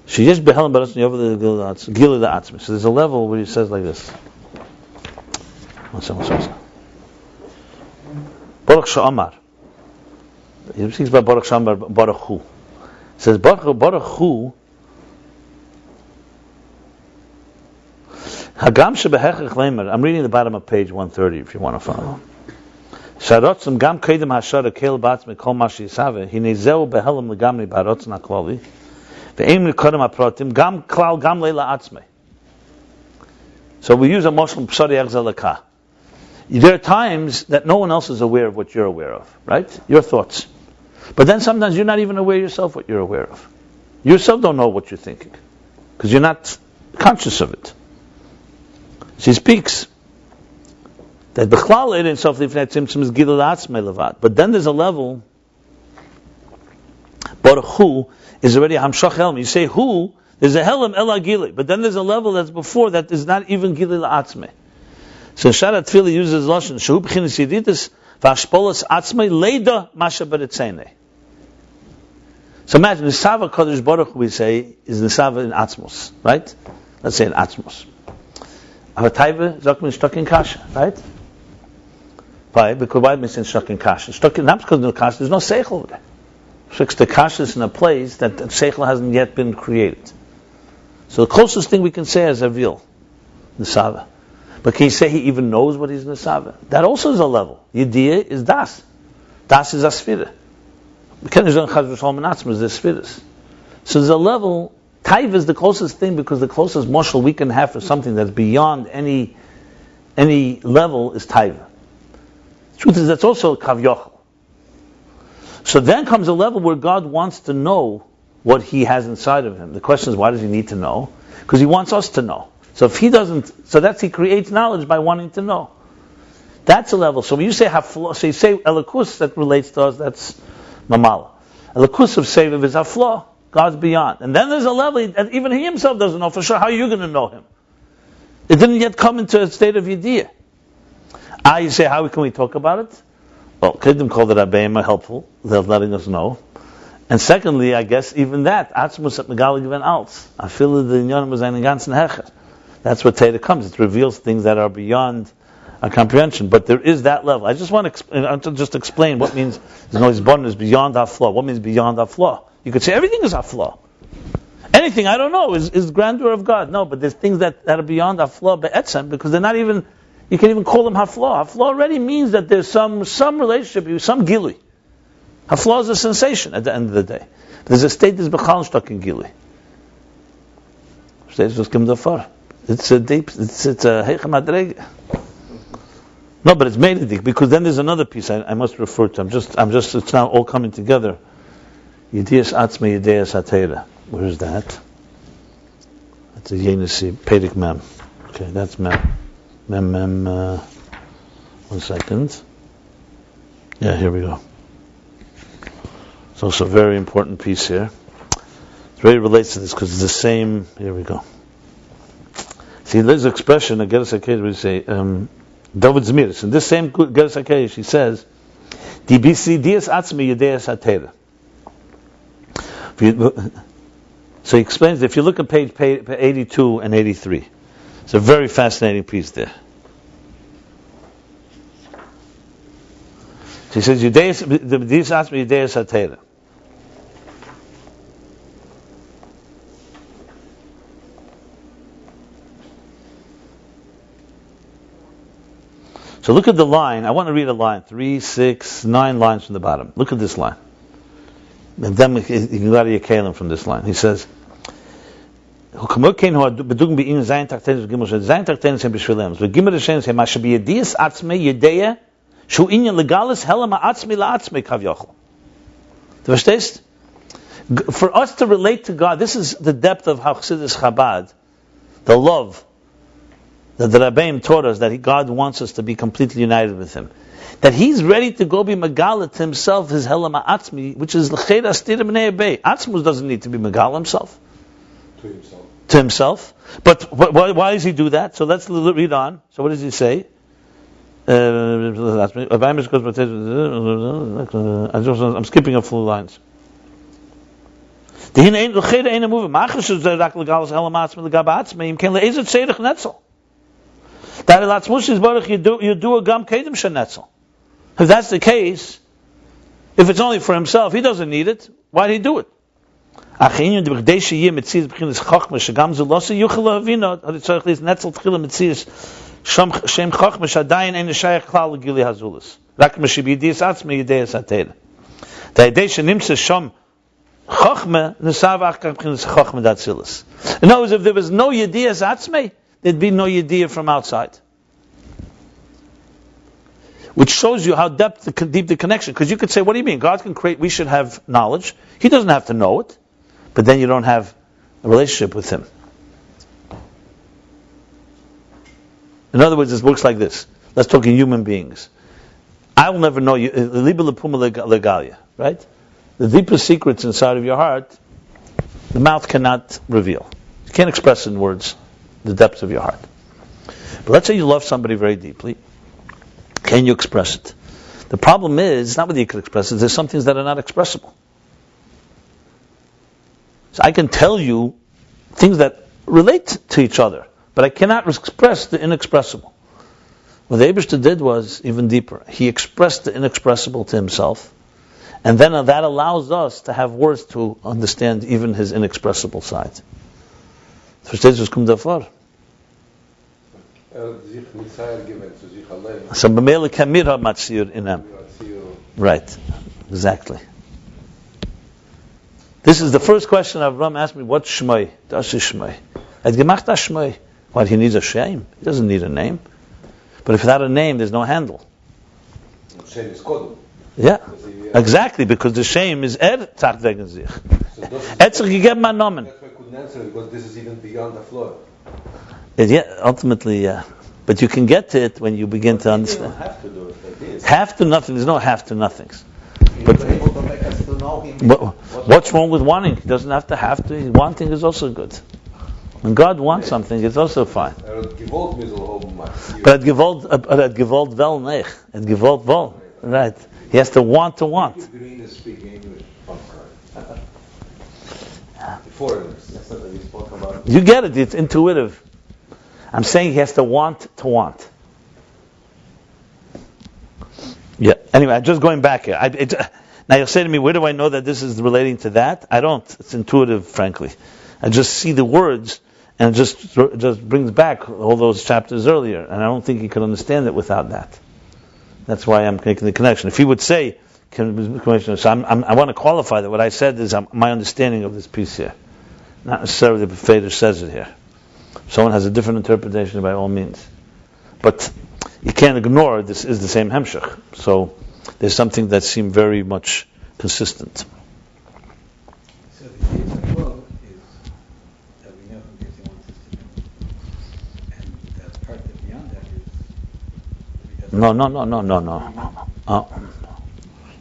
She just behelim baratzon over the gila atzmi. So there's a level where he says like this. Baruch Sha'amar. He speaks about Baruch Sha'amar, Baruch Hu. He says Baruch Hu. Hagam shebehechach leimer. I'm reading the bottom of page 130 if you want to follow. Sharotzim gam kedem hashara kel batzmi kol ma sheisave. Hine zeu behelim legamri barotzon haklali. So we use a Muslim pshari echzalakah. There are times that no one else is aware of what you're aware of, right? Your thoughts. But then sometimes you're not even aware yourself what you're aware of. You yourself don't know what you're thinking because you're not conscious of it. So he speaks that b'chlal in self lifnei tzimtzum is gilul atzmei levad. But then there's a level. Baruch Hu is already a hamshach helm. You say Hu, there's a helm ela gili, but then there's a level that's before that is not even gili la'atzmei. So Sharat Tefillah uses lashon shehu b'chinas yedidas v'ashpolas atzmei leida masha b'retzeinei. So imagine the Nisava Kodesh Baruch we say is Nisava in Atzmos, right? Let's say in Atzmos. Avataiva sagt man stuck in kasha, right? Why? Because why is it stuck in kasha? Stuck in not because of kasha. There's no seichel over there. Fix the kashas in a place that seichel hasn't yet been created. So the closest thing we can say is Avil, Nisava. But can you say he even knows what he's Nisava? That also is a level. Yediyah is Das. Das is Asfira. So there's a level, Taiva is the closest thing because the closest moshel we can have for something that's beyond any level is Taiva. Truth is that's also Kav Yochel. So then comes a level where God wants to know what He has inside of Him. The question is, why does He need to know? Because He wants us to know. So if He doesn't, He creates knowledge by wanting to know. That's a level. So when you say hafla, so you say elikus that relates to us, that's mamala. Elikus of Seviv is hafla. God's beyond. And then there's a level that even He Himself doesn't know for sure. How are you going to know Him? It didn't yet come into a state of yediyah. You say, how can we talk about it? Well, Kedim called the Rabbeim are helpful. They're letting us know. And secondly, I guess even that, Atzmus at Megali Gven Alts. I feel the Inyanim was ein ganzen Hecher. That's what Teda comes. It reveals things that are beyond our comprehension. But there is that level. I just want to just explain what means Hisbonenus is beyond our flaw. What means beyond our flaw? You could say everything is our flaw. Anything, I don't know, is grandeur of God. No, but there's things that are beyond our flaw be'etzem, because they're not even, you can even call them haflaw. Haflaw already means that there's some relationship, some gilui. Haflaw is a sensation at the end of the day. There's a state that's b'chal stuck in gilui. Verstehst du, was kommt davor? It's a deep, it's a heiche madrege. No, but it's made deep, because then there's another piece I must refer to. I'm just, it's now all coming together. Yediyas atzma, yediyas hatera. Where is that? That's a Yenisi, Perek Mem. Okay, that's Mem. Mem, 1 second. Yeah, here we go. It's also a very important piece here. It really relates to this because it's the same. Here we go. See, there's an expression, a Geras HaKedesh, we say, David Zmiris. In this same Geras HaKedesh, he says, Di bisi dias atzmi yedeas hatera. So he explains, if you look at page 82 and 83, it's a very fascinating piece there. So he says, Yedeas atzmi yedeas hatera. So look at the line. I want to read a line. 3, 6, 9 lines from the bottom. Look at this line. And then you can go to your kalim from this line. He says, so look at the verse. For us to relate to God, this is the depth of Chassidus Chabad, the love that the Rabbeim taught us, that God wants us to be completely united with Him. That He's ready to go be Megala to Himself, His Helam Atzmi, which is L'cheir Astir B'nei Abei. Atzmus doesn't need to be Megala Himself. To Himself. But why does He do that? So let's read on. So what does He say? I'm skipping a few lines. If that's the case, if it's only for himself, he doesn't need it. Why did he do it? In other words, if there was no Yediyas Atzmei, there'd be no Yediyah from outside. Which shows you how deep the connection. Because you could say, what do you mean? God can create, we should have knowledge. He doesn't have to know it. But then you don't have a relationship with Him. In other words, it works like this. Let's talk in human beings. I will never know you. Right? The deepest secrets inside of your heart, the mouth cannot reveal. You can't express in words the depths of your heart. But let's say you love somebody very deeply. Can you express it? The problem is, it's not whether you can express it, there's some things that are not expressible. So I can tell you things that relate to each other, but I cannot express the inexpressible. What the Eibishter did was even deeper. He expressed the inexpressible to Himself, and then that allows us to have words to understand even His inexpressible side. Versteht ihr, was kommt davor? So b'meila kamira matzir in them. Right, exactly. This is the first question Avram asked me. What's Shmai? Das ist Shmai. Had gemacht das Shmai. Why, he needs a shame? He doesn't need a name. But if without a name, there's no handle. Yeah, exactly, because the shame is tacht wegen sich. Sich gegeben an Nomen. That's why I couldn't answer it, because this is even beyond the floor. Yeah, ultimately, yeah. But you can get to it when you begin to understand. You don't have to do it like this. Have to nothing. There's no have to nothings. But able to make us to know Him. What's wrong with wanting? He doesn't have to have to. Wanting is also good. When God wants something, it's also fine. But at gewollt wel nech. At gewollt wel. Right. He has to want to want. Green is speaking English. Foreigners. You get it. It's intuitive. I'm saying he has to want to want. Yeah. Anyway, I'm just going back here. Now you'll say to me, where do I know that this is relating to that? I don't. It's intuitive, frankly. I just see the words, and it just brings back all those chapters earlier, and I don't think you could understand it without that. That's why I'm making the connection. If he would say, so I want to qualify that what I said is my understanding of this piece here, not necessarily the Feder says it here. Someone has a different interpretation by all means. But you can't ignore this is the same hemshech. So there's something that seemed very much consistent. So the case of love is that we know who gives the one system, and that part that beyond that is. No.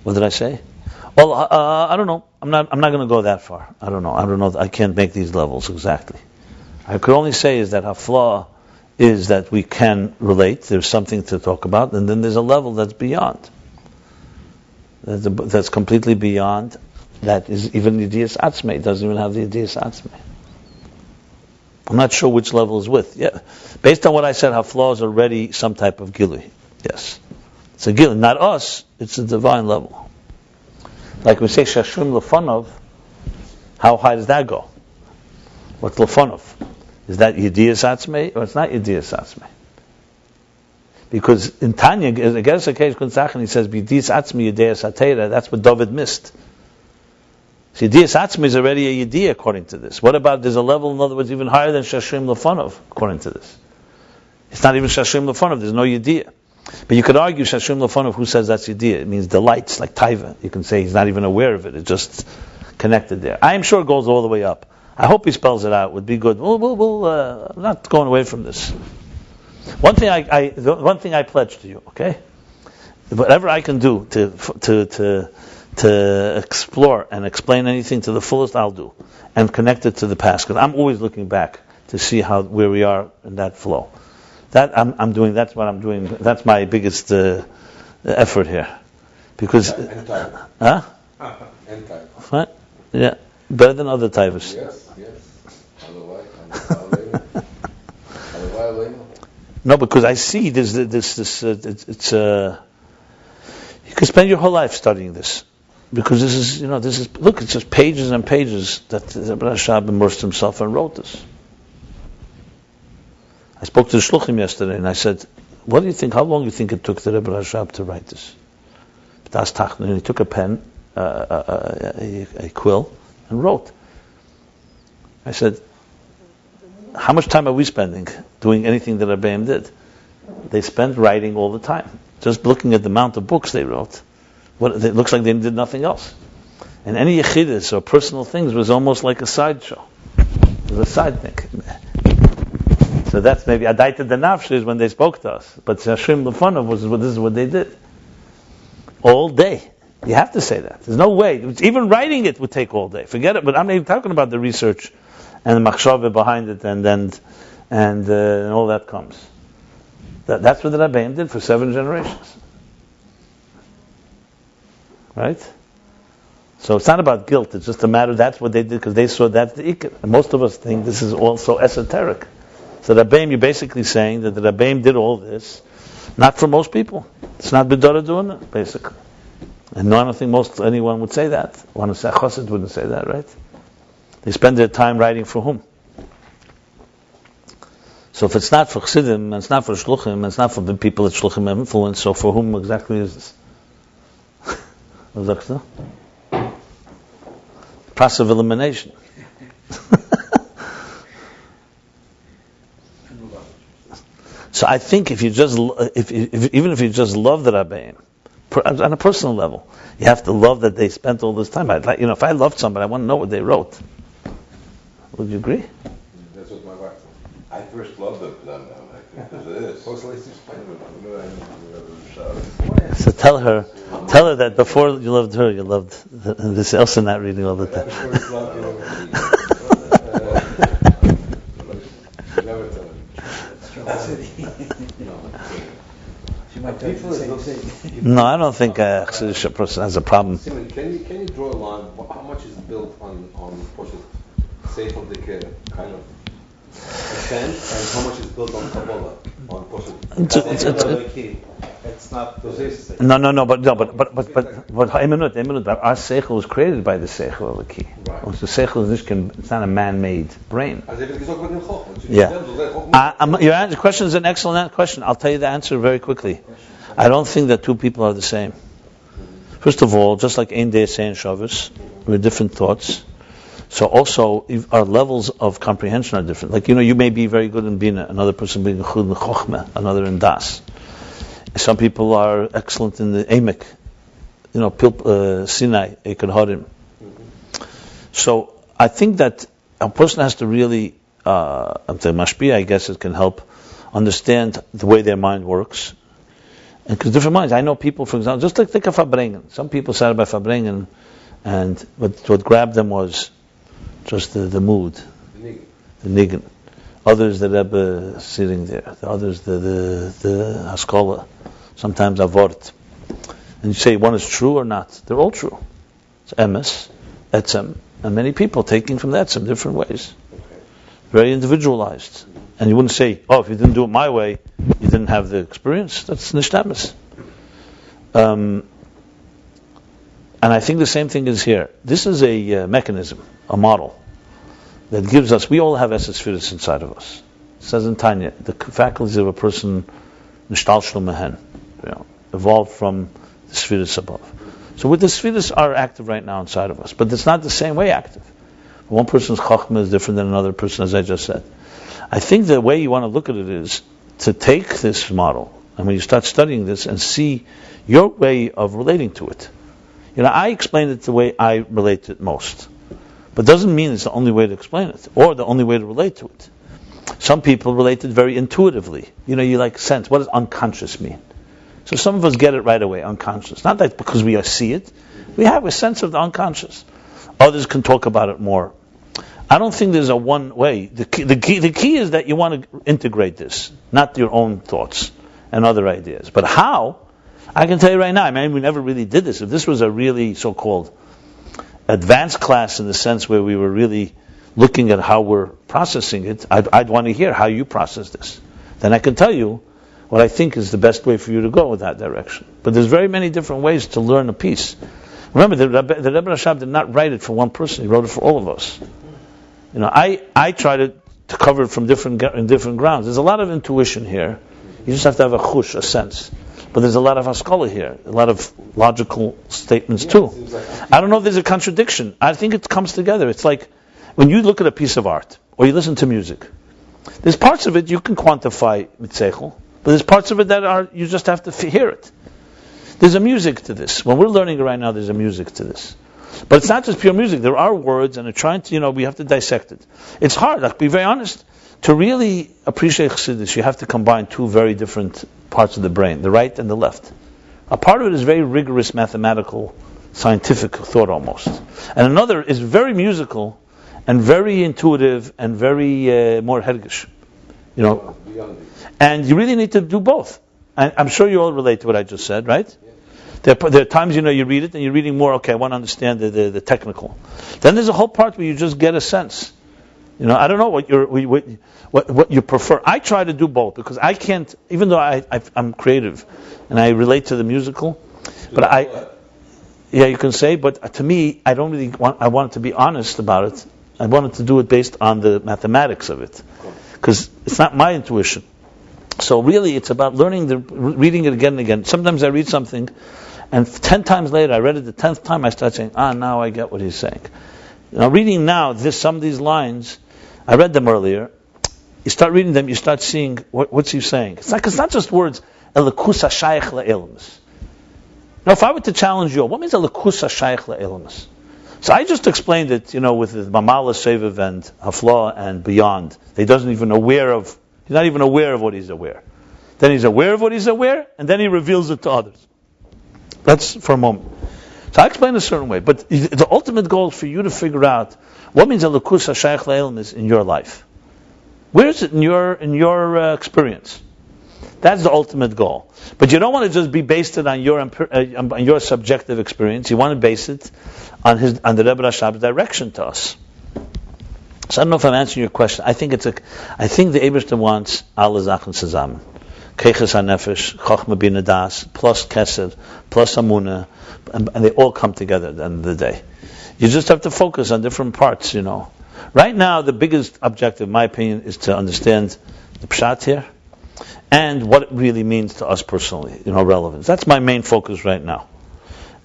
What did I say? Well, I don't know. I'm not going to go that far. I don't know. I can't make these levels exactly. I could only say is that hafla is that we can relate. There's something to talk about, and then there's a level that's beyond. That's completely beyond. That is even the Yedias Atzmei. It doesn't even have the Yedias Atzmei. I'm not sure which level is with. Yeah, based on what I said, hafla is already some type of gilui. Yes, it's a gilui, not us. It's a divine level. Like we say, Shashrim Lefanov. How high does that go? What's Lefanov? Is that Yedias Atzmei or it's not Yedias Atzmei? Because in Tanya, against the case Kunzachan, he says Yedias Atzmei Yedias Atera. That's what David missed. So Yedias Atzmei is already a Yediyah according to this. What about there's a level, in other words, even higher than Shashrim Lefanov according to this? It's not even Shashrim Lefanov. There's no Yediyah. But you could argue Shashrim Lefanov, who says that's Yediyah? It means delights, like Taiva. You can say he's not even aware of it. It's just connected there. I am sure it goes all the way up. I hope he spells it out. Would be good. We'll not going away from this. One thing I pledge to you, okay? Whatever I can do to explore and explain anything to the fullest, I'll do, and connect it to the past. Because I'm always looking back to see where we are in that flow. That I'm doing. That's what I'm doing. That's my biggest effort here. Because, Huh? What? Yeah, better than other types. Yes. Otherwise. No, because I see this. It's you can spend your whole life studying this, because this is look. It's just pages and pages that Rebbe Rashab immersed himself and wrote this. I spoke to the Shluchim yesterday, and I said, "What do you think? How long do you think it took the Rebbe Rashab to write this?" And he took a pen, a quill, and wrote. I said, how much time are we spending doing anything that Rebbeim did? They spent writing all the time. Just looking at the amount of books they wrote, it looks like they did nothing else. And any yechidus or personal things was almost like a sideshow. It was a side thing. So that's maybe Adaita the Nafsh is when they spoke to us. But Shashrim Lefanov this is what they did. All day. You have to say that. There's no way. Even writing it would take all day. Forget it. But I'm not even talking about the research and the machshava behind it, and all that comes. That's what the Rabbeim did for 7 generations. Right? So it's not about guilt. It's just a matter. That's what they did because they saw that's the ikar. And most of us think this is also esoteric. So the Rabbeim, you're basically saying that the Rabbeim did all this, not for most people. It's not b'dara doing it, basically. And I don't think anyone would say that. One of the Chassid wouldn't say that, right? They spend their time writing for whom? So if it's not for Chassidim, and it's not for Shluchim, and it's not for the people that Shluchim have influenced, so for whom exactly is this? What sagst du? Process of elimination. So I think if you just, even if you just love the Rabbeim, on a personal level, you have to love that they spent all this time. If I loved somebody, I want to know what they wrote. Would you agree? That's what my wife said. I first loved them because it is. So tell her that before you loved her, you loved this Elsa not reading all the time. No, I don't think a Chassidish person has a problem. Simon, can you draw a line? How much is built on Poshet Seif of the kind of extent, and how much is built on Kabbalah on Poshet? It's not the but our seichel was created by the seichel of the key. Right. The seichel is it's not a man-made brain. Yeah. Your question is an excellent question. I'll tell you the answer very quickly. I don't think that two people are the same. First of all, just like Ein Dei Sein Shabbos, we're different thoughts. So also, our levels of comprehension are different. Like, you may be very good in Bina, another person being good in Chochmah, another in Das. Some people are excellent in the Emek, Sinai, Eikad Harim. So I think that a person has to really, Mashpia, I guess it can help understand the way their mind works. And because different minds, I know people, for example, just like think of Fabrengen. Some people sat by Fabrengen, and what grabbed them was just the mood, the niggin. Others, the Rebbe sitting there. The others, the Haskalah. Sometimes Avort. And you say one is true or not. They're all true. It's Emes, Etzem, and many people taking from the Etzem different ways. Very individualized. And you wouldn't say, if you didn't do it my way, you didn't have the experience. That's Nicht Emes. And I think the same thing is here. This is a mechanism, a model, that gives us, we all have Esesfiris inside of us. It says in Tanya, the faculties of a person, Nishtalshlu Mehen, evolved from the Sfiris above. So with the Sfiris are active right now inside of us, but it's not the same way active. One person's Chachma is different than another person, as I just said. I think the way you want to look at it is to take this model, and when you start studying this, and see your way of relating to it. I explain it the way I relate to it most. But it doesn't mean it's the only way to explain it, or the only way to relate to it. Some people relate it very intuitively. You sense, what does unconscious mean? So some of us get it right away, unconscious. Not that because we see it. We have a sense of the unconscious. Others can talk about it more. I don't think there's a one way. The key is that you want to integrate this, not your own thoughts and other ideas. But how? I can tell you right now, we never really did this. If this was a really so-called advanced class in the sense where we were really looking at how we're processing it, I'd want to hear how you process this. Then I can tell you what I think is the best way for you to go in that direction. But there's very many different ways to learn a piece. Remember, the Rebbe Rashab did not write it for one person. He wrote it for all of us. I tried to cover it from different grounds. There's a lot of intuition here. You just have to have a chush, a sense. But there's a lot of haskalah here, a lot of logical statements too. I don't know if there's a contradiction. I think it comes together. It's like when you look at a piece of art, or you listen to music, there's parts of it you can quantify mitzechel, but there's parts of it that you just have to hear it. There's a music to this. When we're learning it right now, there's a music to this. But it's not just pure music. There are words, and we have to dissect it. It's hard, I'll be very honest. To really appreciate Chassidus, you have to combine two very different parts of the brain, the right and the left. A part of it is very rigorous mathematical, scientific thought almost. And another is very musical and very intuitive and very more hergish. And you really need to do both. And I'm sure you all relate to what I just said, right? There are times, you read it and you're reading more, okay, I want to understand the technical. Then there's a whole part where you just get a sense. I don't know what you prefer. I try to do both because I can't, even though I'm creative and I relate to the musical, but you can say, but to me, I don't really want, I want to be honest about it. I wanted to do it based on the mathematics of it because it's not my intuition. So really, it's about reading it again and again. Sometimes I read something, and 10 times later, I read it the 10th time, I start saying, now I get what he's saying. Reading now, some of these lines, I read them earlier. You start reading them, you start seeing what's he saying. It's not just words. Elikus hashayich le'elamus. Now, if I were to challenge you, what means elikus hashayich le'elamus? So I just explained it, with the Mamala, Seviv, and Hafla, and beyond. He's not even aware of what he's aware. Then he's aware of what he's aware, and then he reveals it to others. That's for a moment. So I explain a certain way, but the ultimate goal is for you to figure out what means elikus hashayich le'elamus in your life. Where is it in your experience? That's the ultimate goal. But you don't want to just be based it on your subjective experience. You want to base it on the Rebbe Rashab's direction to us. So I don't know if I'm answering your question. I think the Eibishter wants alle Sachen zusammen. Keiches HaNefesh, Chochma Bina Das, plus Kesed, plus Amunah, and they all come together at the end of the day. You just have to focus on different parts, Right now, the biggest objective, in my opinion, is to understand the Pshat here, and what it really means to us personally, relevance. That's my main focus right now.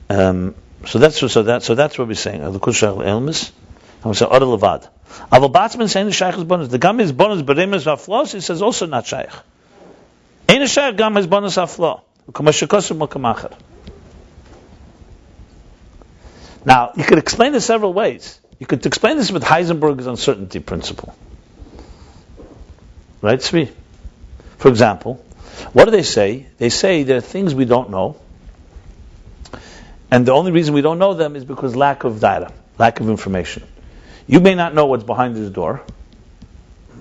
So that's what we're saying. So Oder Levad. Aval Batzman saying the Shaykh is bonus. The Gam is bonus Beremes Vaflos, he says also not Shaykh. Ain't a Shaykh Gam is bonus Vaflo. Now, you could explain this several ways. You could explain this with Heisenberg's uncertainty principle. Right, Sri? For example, what do they say? They say there are things we don't know, and the only reason we don't know them is because lack of data, lack of information. You may not know what's behind this door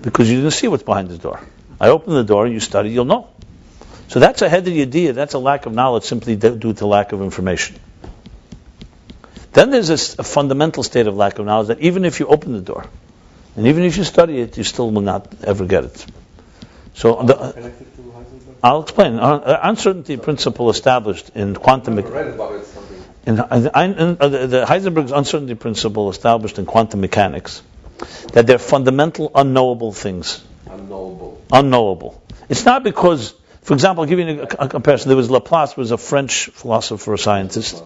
because you didn't see what's behind this door. I open the door, you study, you'll know. So that's a head of the idea, that's a lack of knowledge simply due to lack of information. Then there's a fundamental state of lack of knowledge that even if you open the door, and even if you study it, you still will not ever get it. So I'll explain. Uncertainty principle established in quantum mechanics. The Heisenberg's uncertainty principle established in quantum mechanics that they're fundamental unknowable things. Unknowable. It's not because, for example, I'll give you a comparison. There was Laplace, was a French philosopher, scientist.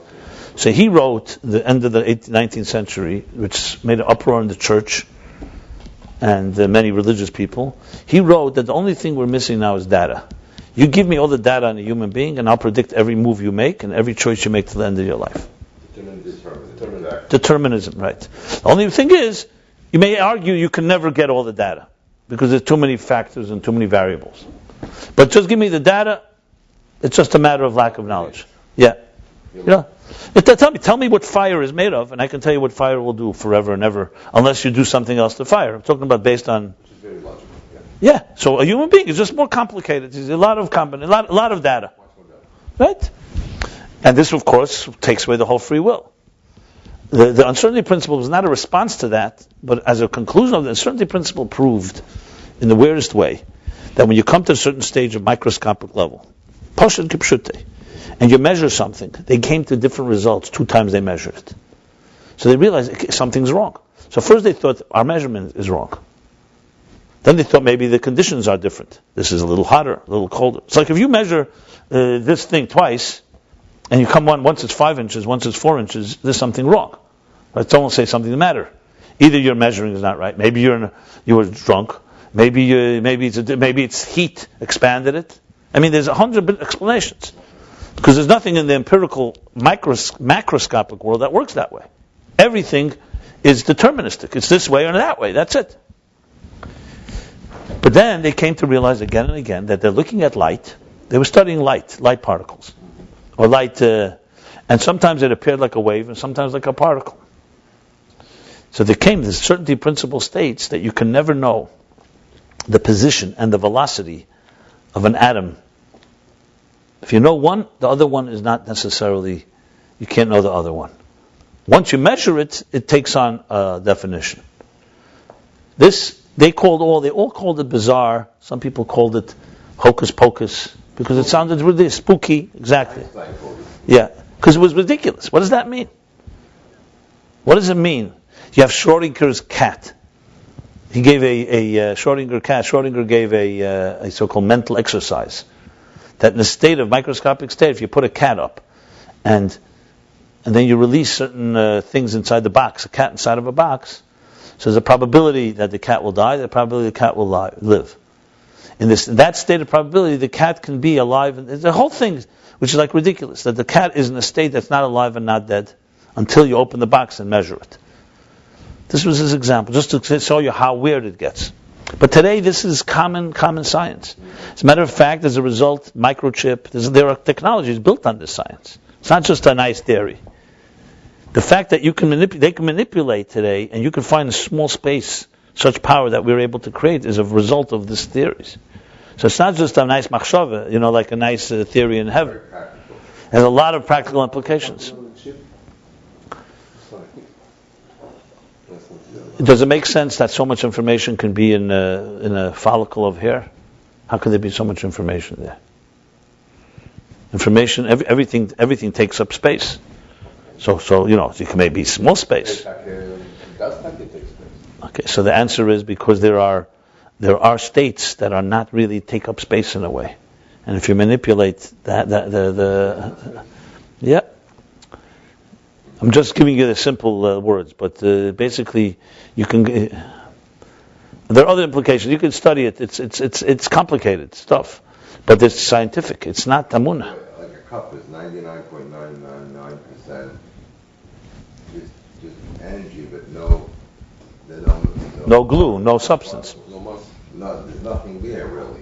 So he wrote the end of the 19th century, which made an uproar in the church and many religious people. He wrote that the only thing we're missing now is data. You give me all the data on a human being, and I'll predict every move you make and every choice you make to the end of your life. Determinism, right. The only thing is, you may argue you can never get all the data because there's too many factors and too many variables. But just give me the data, it's just a matter of lack of knowledge. Yeah. You know, tell me what fire is made of, and I can tell you what fire will do forever and ever, unless you do something else to fire. I'm talking about based on. Which is very logical. Yeah. So a human being is just more complicated. There's a lot of data, right? And this, of course, takes away the whole free will. The uncertainty principle was not a response to that, but as a conclusion of the uncertainty principle proved, in the weirdest way, that when you come to a certain stage of microscopic level, Poshet Kipshute, and you measure something, they came to different results 2 times they measured it. So they realized something's wrong. So first they thought our measurement is wrong. Then they thought maybe the conditions are different. This is a little hotter, a little colder. It's like if you measure this thing twice, and you come once it's 5 inches, once it's 4 inches, there's something wrong. Right? Someone will say something the matter. Either your measuring is not right, maybe you were drunk, maybe it's heat expanded it. I mean, there's 100 explanations. Because there's nothing in the empirical macroscopic world that works that way. Everything is deterministic. It's this way or that way. That's it. But then they came to realize again and again that they're looking at light. They were studying light particles. Or light, and sometimes it appeared like a wave and sometimes like a particle. So they came to the certainty principle states that you can never know the position and the velocity of an atom. If you know one, the other one is not necessarily, you can't know the other one. Once you measure it, it takes on a definition. This, they all called it bizarre. Some people called it hocus pocus, because it sounded really spooky. Exactly. Yeah, because it was ridiculous. What does that mean? What does it mean? You have Schrodinger's cat. He gave a Schrodinger gave a so-called mental exercise. That in a state of microscopic state, if you put a cat up, and then you release certain things inside the box, a cat inside of a box, so there's a probability that the cat will die, the probability the cat will live. In that state of probability, the cat can be alive, and the whole thing, which is like ridiculous, that the cat is in a state that's not alive and not dead, until you open the box and measure it. This was his example, just to show you how weird it gets. But today, this is common science. As a matter of fact, as a result, microchip, there are technologies built on this science. It's not just a nice theory. The fact that they can manipulate today, and you can find in a small space such power that we're able to create is a result of these theories. So it's not just a nice machshava, like a nice theory in heaven. It has a lot of practical implications. Does it make sense that so much information can be in a follicle of hair? How can there be so much information there? Information, everything takes up space. So you can maybe small space. Okay, so the answer is because there are states that are not really take up space in a way, and if you manipulate that, yeah. I'm just giving you the simple words, but basically, you can. There are other implications. You can study it. It's complicated stuff, but it's scientific. It's not Tamunah. Like a cup is 99.999% just energy, but no glue, no substance. There's nothing there really.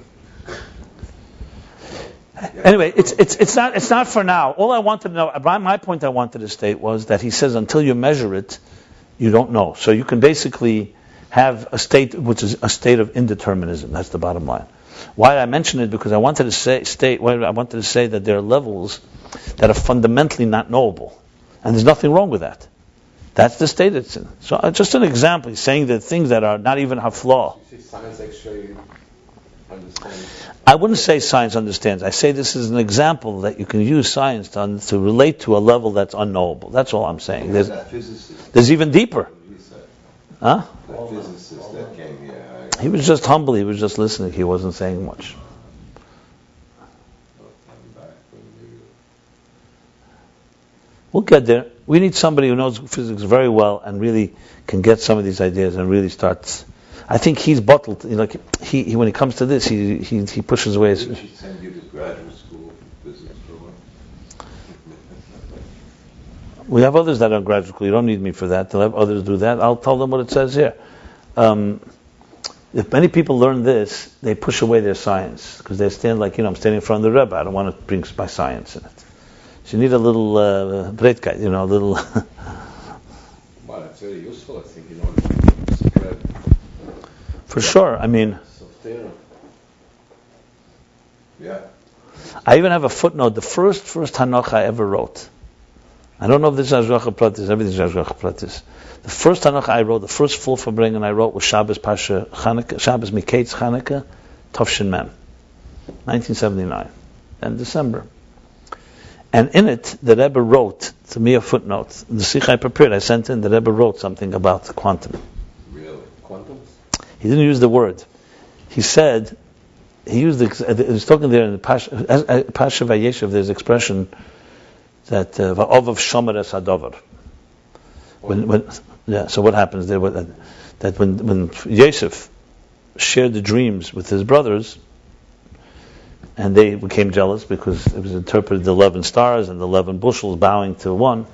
Anyway, it's not for now. All I wanted to know, my point I wanted to state was that he says until you measure it, you don't know. So you can basically have a state which is a state of indeterminism. That's the bottom line. Why I mention it? Because I wanted to say that there are levels that are fundamentally not knowable, and there's nothing wrong with that. That's the state it's in. So just an example, he's saying that things that are not even have flaw. You see science actually understands. I wouldn't say science understands. I say this is an example that you can use science to relate to a level that's unknowable. That's all I'm saying. There's even deeper. Huh? That physicist that came here. He was just humble. He was just listening. He wasn't saying much. We'll get there. We need somebody who knows physics very well and really can get some of these ideas and really starts. I think he's bottled. Like he when it comes to this, he pushes away. We should send you to graduate school for physics program. We have others that are in graduate school. You don't need me for that. They'll have others do that. I'll tell them what it says here. If many people learn this, they push away their science because they stand like, I'm standing in front of the Rebbe. I don't want to bring my science in it. So you need a little Breitkheit, a little. Well, it's very useful, I think, in order to spread. For sure. I mean, Yeah. I even have a footnote. The first Hanoch I ever wrote. I don't know if this is Hashgacha Pratis. Everything is Hashgacha Pratis. The first Hanoch I wrote, the first full Farbrengen I wrote was Shabbos Pasha Chanukah, Shabbos Miketz Chanukah, Tovshin Mem, 1979, and December. And in it, the Rebbe wrote to me a footnote. The Sikh I prepared, I sent in. The Rebbe wrote something about quantum. Really? Quantum? He didn't use the word. He said, he was talking there in the Pasha Vayeshev, there's expression that Va'ovav Shomer es Hadover. So what happens there? That when Yosef shared the dreams with his brothers, and they became jealous because it was interpreted the 11 stars and the 11 bushels bowing to one.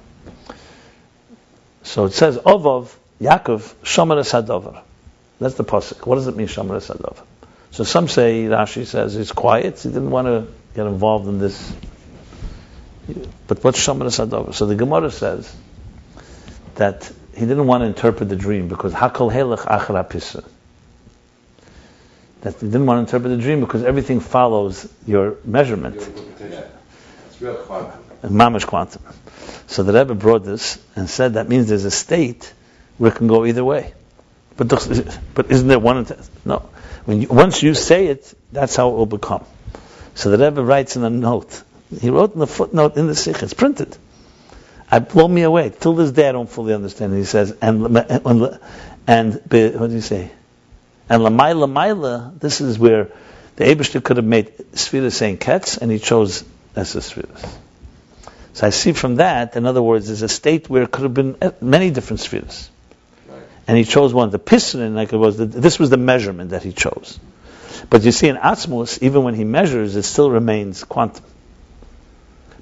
So it says, Ovav, Yaakov, Shomer es Hadover. That's the pasuk. What does it mean, Shomer es Hadover? So some say, Rashi says, he's quiet. He didn't want to get involved in this. But what's Shomer es Hadover? So the Gemara says that he didn't want to interpret the dream because Hakol Helech Achar HaPisra. That he didn't want to interpret the dream because everything follows your measurement. Yeah. It's real quantum. Mamash quantum. So the Rebbe brought this and said that means there's a state where it can go either way. But isn't there one? No. Once you say it, that's how it will become. So the Rebbe writes in a note. He wrote in the footnote in the Sikh. It's printed. It blew me away. Till this day, I don't fully understand. He says, and what do you say? And Lamaila, this is where the Eibishter could have made Sfiras saying Ketz, and he chose Esa Sfiras. So I see from that, in other words, there's a state where it could have been many different Sfiras. Right. And he chose one. The Pisrin, this was the measurement that he chose. But you see, in Atzmos, even when he measures, it still remains quantum.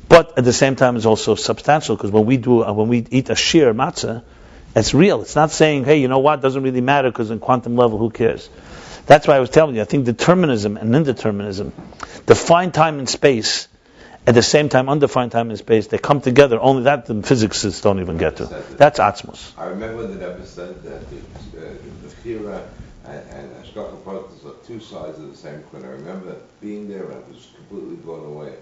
But at the same time, it's also substantial, because when we eat a sheer matzah, it's real. It's not saying, hey, you know what, doesn't really matter because in quantum level, who cares? That's why I was telling you, I think determinism and indeterminism, defined time and space, at the same time, undefined time and space, they come together. Only that the physicists don't even get to. That's Atzmos. I remember the Rebbe said that the Chira and Hashgacha Pratis are two sides of the same coin. I remember being there and I was completely blown away.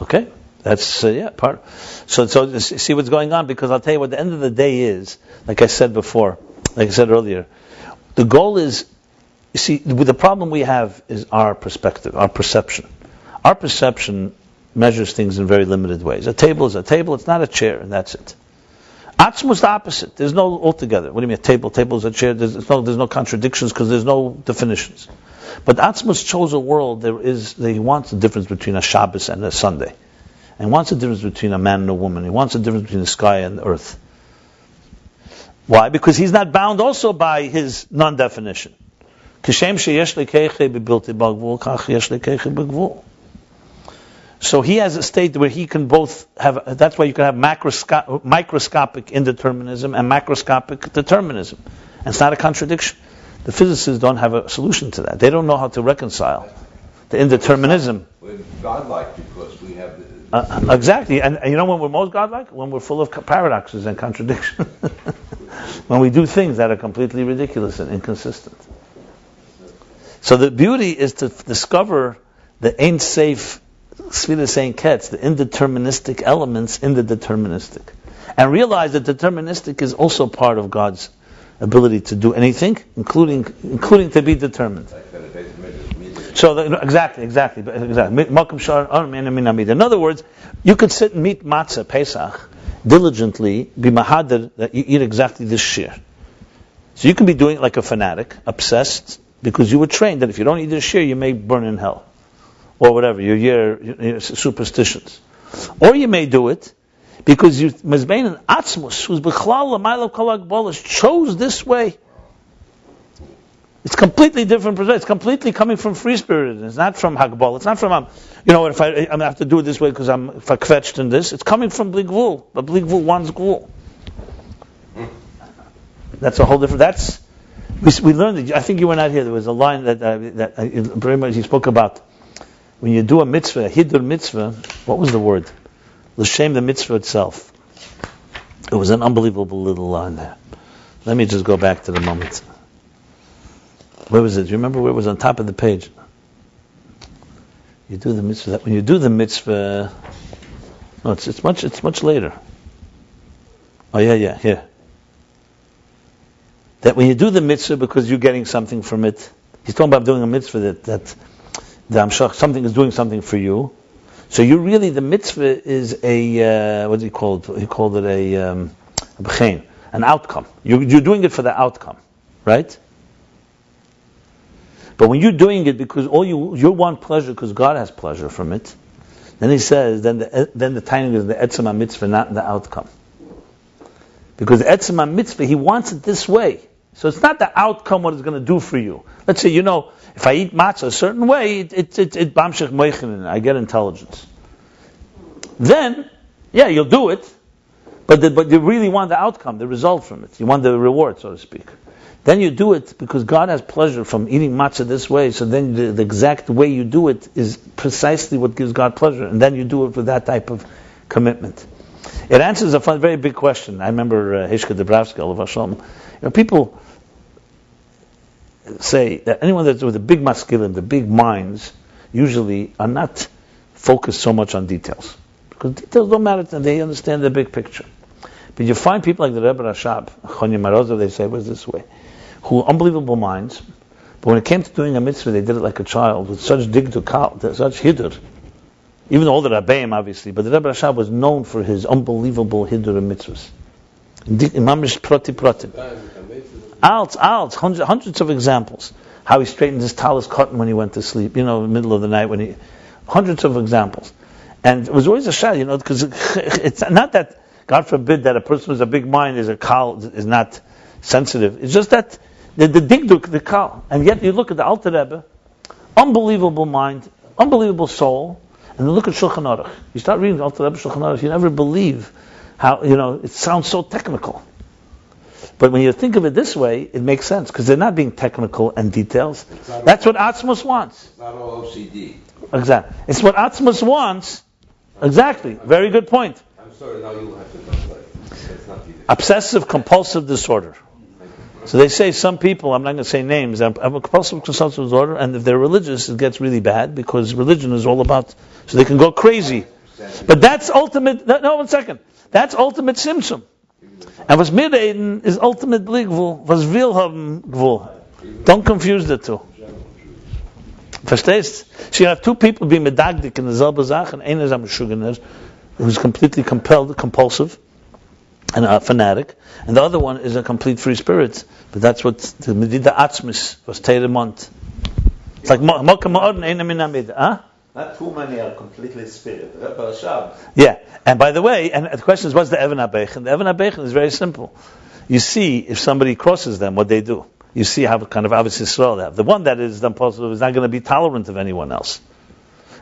Okay? That's, part. So see what's going on, because I'll tell you what the end of the day is, like I said earlier, the goal is, you see, the problem we have is our perspective, our perception. Our perception measures things in very limited ways. A table is a table, it's not a chair, and that's it. Atzmos is the opposite. There's no altogether. What do you mean a table? Table is a chair. There's no contradictions because there's no definitions. But Atzmos chose a world he wants a difference between a Shabbos and a Sunday. And he wants a difference between a man and a woman. He wants a difference between the sky and the earth. Why? Because he's not bound also by his non-definition. So he has a state where he can both have, that's why you can have microscopic indeterminism and macroscopic determinism. And it's not a contradiction. The physicists don't have a solution to that. They don't know how to reconcile the indeterminism. We're godlike because we have the... Exactly. And you know when we're most godlike? When we're full of paradoxes and contradictions. When we do things that are completely ridiculous and inconsistent. So the beauty is to discover the ain't safe, Svila saying Ketz, the indeterministic elements in the deterministic. And realize that deterministic is also part of God's ability to do anything, including to be determined. So exactly. In other words, you could sit and meet matzah Pesach diligently, be mahadir that you eat exactly this shear. So you can be doing it like a fanatic, obsessed, because you were trained that if you don't eat this shear, you may burn in hell, or whatever your superstitions. Or you may do it because you mezbein and atzmus, who's b'chlal l'maylo kol hagbolos, chose this way. It's completely different perspective. It's completely coming from free spirit. It's not from Hagbal. It's not from if I have to do it this way because I'm kvetched in this. It's coming from Bli Gvul. But Bli Gvul wants Gvul. That's a whole different. We learned. I think you were not here. There was a line that very much he spoke about when you do a mitzvah, a hidur mitzvah. What was the word? L'shem the mitzvah itself. It was an unbelievable little line there. Let me just go back to the moment. Where was it? Do you remember where it was on top of the page? You do the mitzvah. When you do the mitzvah, no, it's much later. Oh yeah, here. That when you do the mitzvah because you're getting something from it, he's talking about doing a mitzvah that something is doing something for you. So you really, the mitzvah is a what do you call it? He called it a b'chein, an outcome. You're doing it for the outcome, right? But when you're doing it because you want pleasure because God has pleasure from it, then he says, then the timing is the etzem mitzvah, not the outcome. Because the etzem mitzvah, he wants it this way. So it's not the outcome what it's going to do for you. Let's say, if I eat matzah a certain way, it bamshech moichenin, I get intelligence. Then, you'll do it, but you really want the outcome, the result from it. You want the reward, so to speak. Then you do it because God has pleasure from eating matzah this way, so then the exact way you do it is precisely what gives God pleasure, and then you do it with that type of commitment. It answers a very big question. I remember Hishka Dubravsky, Olav Hashem. People say that anyone that's with the big maskilim, the big minds, usually are not focused so much on details. Because details don't matter to them, they understand the big picture. But you find people like the Rebbe Rashab, Chonya Marozov, they say it was this way, who are unbelievable minds, but when it came to doing a mitzvah, they did it like a child, with such dig to kal, such hidur. Even all the Rabbeim, obviously, but the Rebbe Rashab was known for his unbelievable hidur and mitzvahs. Imamish proti. Hundreds of examples. How he straightened his talis cotton when he went to sleep, in the middle of the night hundreds of examples. And it was always a shah, because it's not that, God forbid, that a person with a big mind is not sensitive. It's just that the digduk, the kal. And yet you look at the Alter Rebbe, unbelievable mind, unbelievable soul, and then look at Shulchan Aruch. You start reading the Alter Rebbe Shulchan Aruch, you never believe how, it sounds so technical. But when you think of it this way, it makes sense, because they're not being technical and details. That's what Atzmos wants. It's not all OCD. Exactly. It's what Atzmos wants. Exactly. Very good point. I'm sorry, now you have to translate. It's not easy. Obsessive compulsive disorder. So they say some people, I'm not going to say names, have a compulsive compulsive disorder, and if they're religious, it gets really bad, because religion is all about, so they can go crazy. But that's ultimate, no, 1 second. That's ultimate symptom. And was Midaiden is ultimate Bli Gvul, was Wilhelm Gvul. Don't confuse the two. Verstehst? So you have two people being medagdik in the selbe Zach, and einer is a Meshuggah, who's completely compulsive, and a fanatic, and the other one is a complete free spirit. But that's what the Medida Atzmis was Teiremont. It's like Mokka Ma'odin Eina Min HaMida. Not too many are completely spirit. Rebbe Rashab. Yeah, and by the way, and the question is, what's the Even HaBechen? The Even HaBechen is very simple. You see, if somebody crosses them, what they do. You see how kind of Ahavas Yisrael they have. The one that is done positive is not going to be tolerant of anyone else.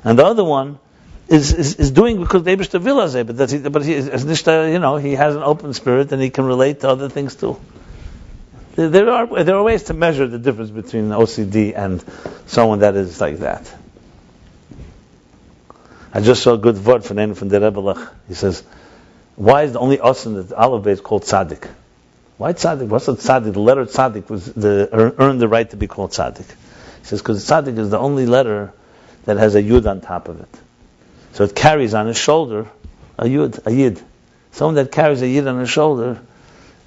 And the other one is doing because the Eibishter will has it, but he has an open spirit and he can relate to other things too. There are ways to measure the difference between OCD and someone that is like that. I just saw a good word from the Rebbe Lech. He says, why is the only us in the Aleph Beis called Tzaddik? Why Tzaddik? What's a Tzaddik? The letter Tzaddik was earned the right to be called Tzaddik. He says, because Tzaddik is the only letter that has a Yud on top of it. So it carries on his shoulder a Yid. Someone that carries a Yid on his shoulder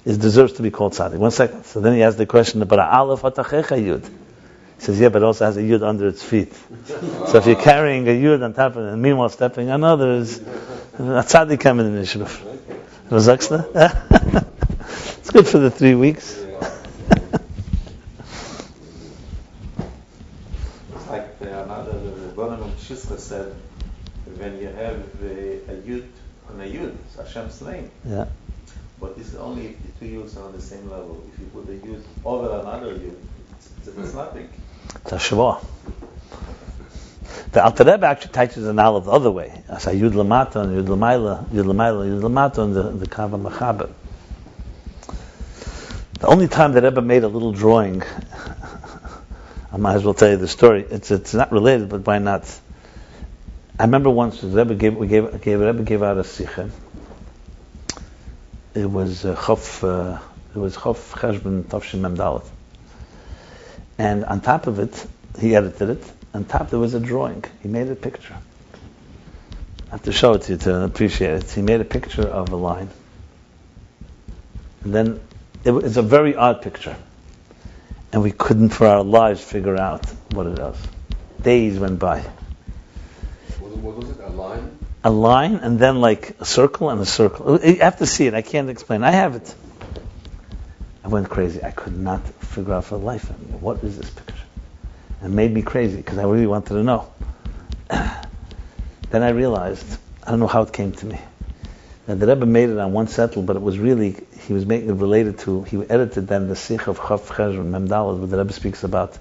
deserves to be called Tzaddik. 1 second. So then he asks the question, but Aleph Atachecha Yud. He says, yeah, but it also has a Yud under its feet. So if you're carrying a Yud on top of it, and meanwhile stepping on others, a Tzaddik coming initiative. It's good for the 3 weeks. It's like another Rebbeinu Shisra said, when you have a Yud on a Yud, it's Hashem's name. Yeah. But this is only if the two Yuds are on the same level. If you put a Yud over another Yud, it's nothing. It's a Shavah. The Alter Rebbe actually teaches an Aleph the other way. As a Yud Lamata and Yud Lamaila, Yud Lamata and the Kav Machaber. The only time that Rebbe made a little drawing, I might as well tell you the story. It's not related, but why not? I remember once the Rebbe gave out a sikha. It was Chof Cheshbon Tavshin Mem Dalet. And on top of it, he edited it. On top there was a drawing. He made a picture. I have to show it to you to appreciate it. He made a picture of a line. And then it's a very odd picture. And we couldn't for our lives figure out what it was. Days went by. What was it? A line? A line and then like a circle and a circle. You have to see it. I can't explain. I have it. I went crazy. I could not figure out for the life of me, what is this picture? It made me crazy because I really wanted to know. Then I realized, I don't know how it came to me, that the Rebbe made it on one settle, but it was really, he was making it related to, he edited then the Sikh of Chof Cheshbon Mem Dalet, where the Rebbe speaks about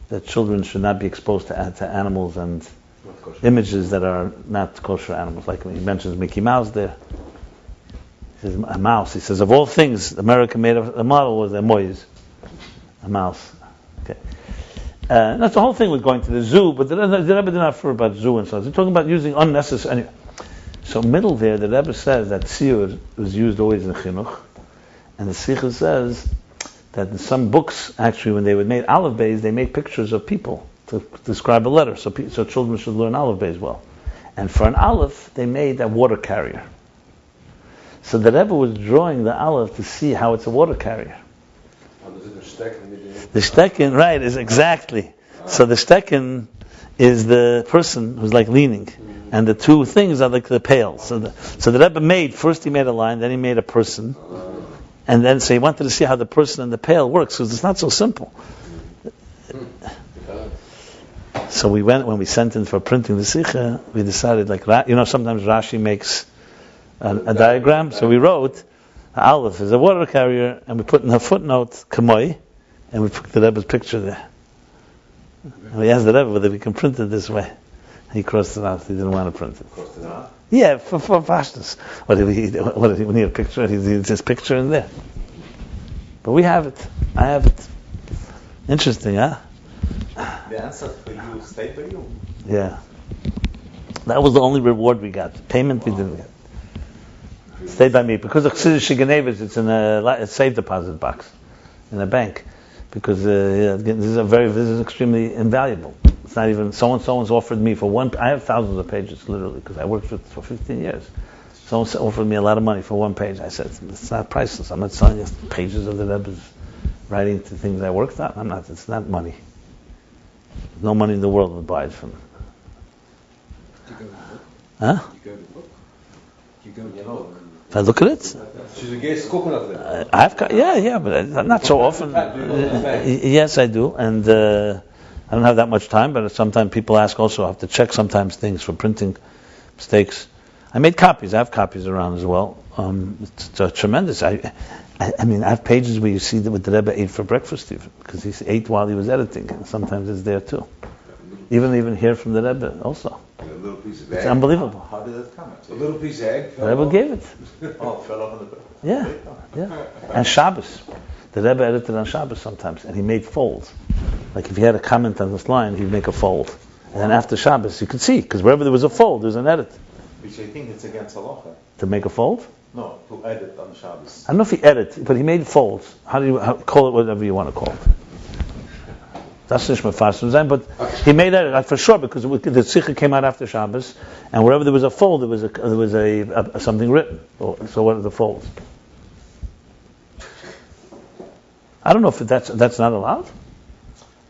that children should not be exposed to animals and images that are not kosher animals. Like when he mentions Mickey Mouse there. He says, a mouse. He says, of all things, America made a model was a moise. A mouse. Okay. That's the whole thing with going to the zoo, but the Rebbe did not refer about zoo and so on. They're talking about using unnecessary. Anyway. So middle there, the Rebbe says that tziyur was used always in chinuch, and the Sikha says that in some books, actually, when they would make Aleph Beis, they make pictures of people to describe a letter, so children should learn Aleph Beis well. And for an Aleph, they made a water carrier. So the Rebbe was drawing the Aleph to see how it's a water carrier. The Stecken, right, is exactly. So the Stecken is the person who's like leaning, and the two things are like the pail. So the Rebbe he made a line, then he made a person, and then so he wanted to see how the person and the pail works, because it's not so simple. So when we sent in for printing the Sikha, we decided sometimes Rashi makes a diagram, so we wrote Aleph is a water carrier, and we put in a footnote Kamoi, and we put the Rebbe's picture there. And we asked the Rebbe whether we can print it this way. He crossed it out. He didn't want to print it. Crossed it out? Yeah, for Pashtus. What if he need a picture? He needs his picture in there. But we have it. I have it. Interesting, huh? The answer for you stayed by you. Yeah. That was the only reward we got. Payment we didn't get. Stayed by me. Because of Chassidus Shiganevis, it's in a safe deposit box in a bank. Because this is extremely invaluable. It's not even, someone's offered me for one, I have thousands of pages, literally, because I worked for 15 years. Someone offered me a lot of money for one page. I said, it's not priceless. I'm not selling you pages of the Rebbe's writing to things I worked on. It's not money. No money in the world would buy it from me. You go to the book? Huh? You go to the book? You go to the book? If I look at it? She's against coconut then. Yeah, but not so often. Yes, I do. And I don't have that much time, but sometimes people ask also, I have to check sometimes things for printing mistakes. I made copies. I have copies around as well. It's tremendous. I mean, I have pages where you see what the Rebbe ate for breakfast, even, because he ate while he was editing, and sometimes it's there too. Even hear from the Rebbe also. A little piece of It's egg. unbelievable. How did it come? A little piece of egg. The Rebbe gave it. Oh, fell off on the Yeah. And Shabbos. The Rebbe edited on Shabbos sometimes, and he made folds. Like if he had a comment on this line, he'd make a fold. And then after Shabbos, you could see, because wherever there was a fold, there's an edit. Which I think it's against halacha. To make a fold? No, to edit on Shabbos. I don't know if he edited, but he made folds. How do you call it? Whatever you want to call it. That's nicht mefarsim, but he made edit for sure because the Sikha came out after Shabbos, and wherever there was a fold, there was a something written. So what are the folds? I don't know if that's not allowed.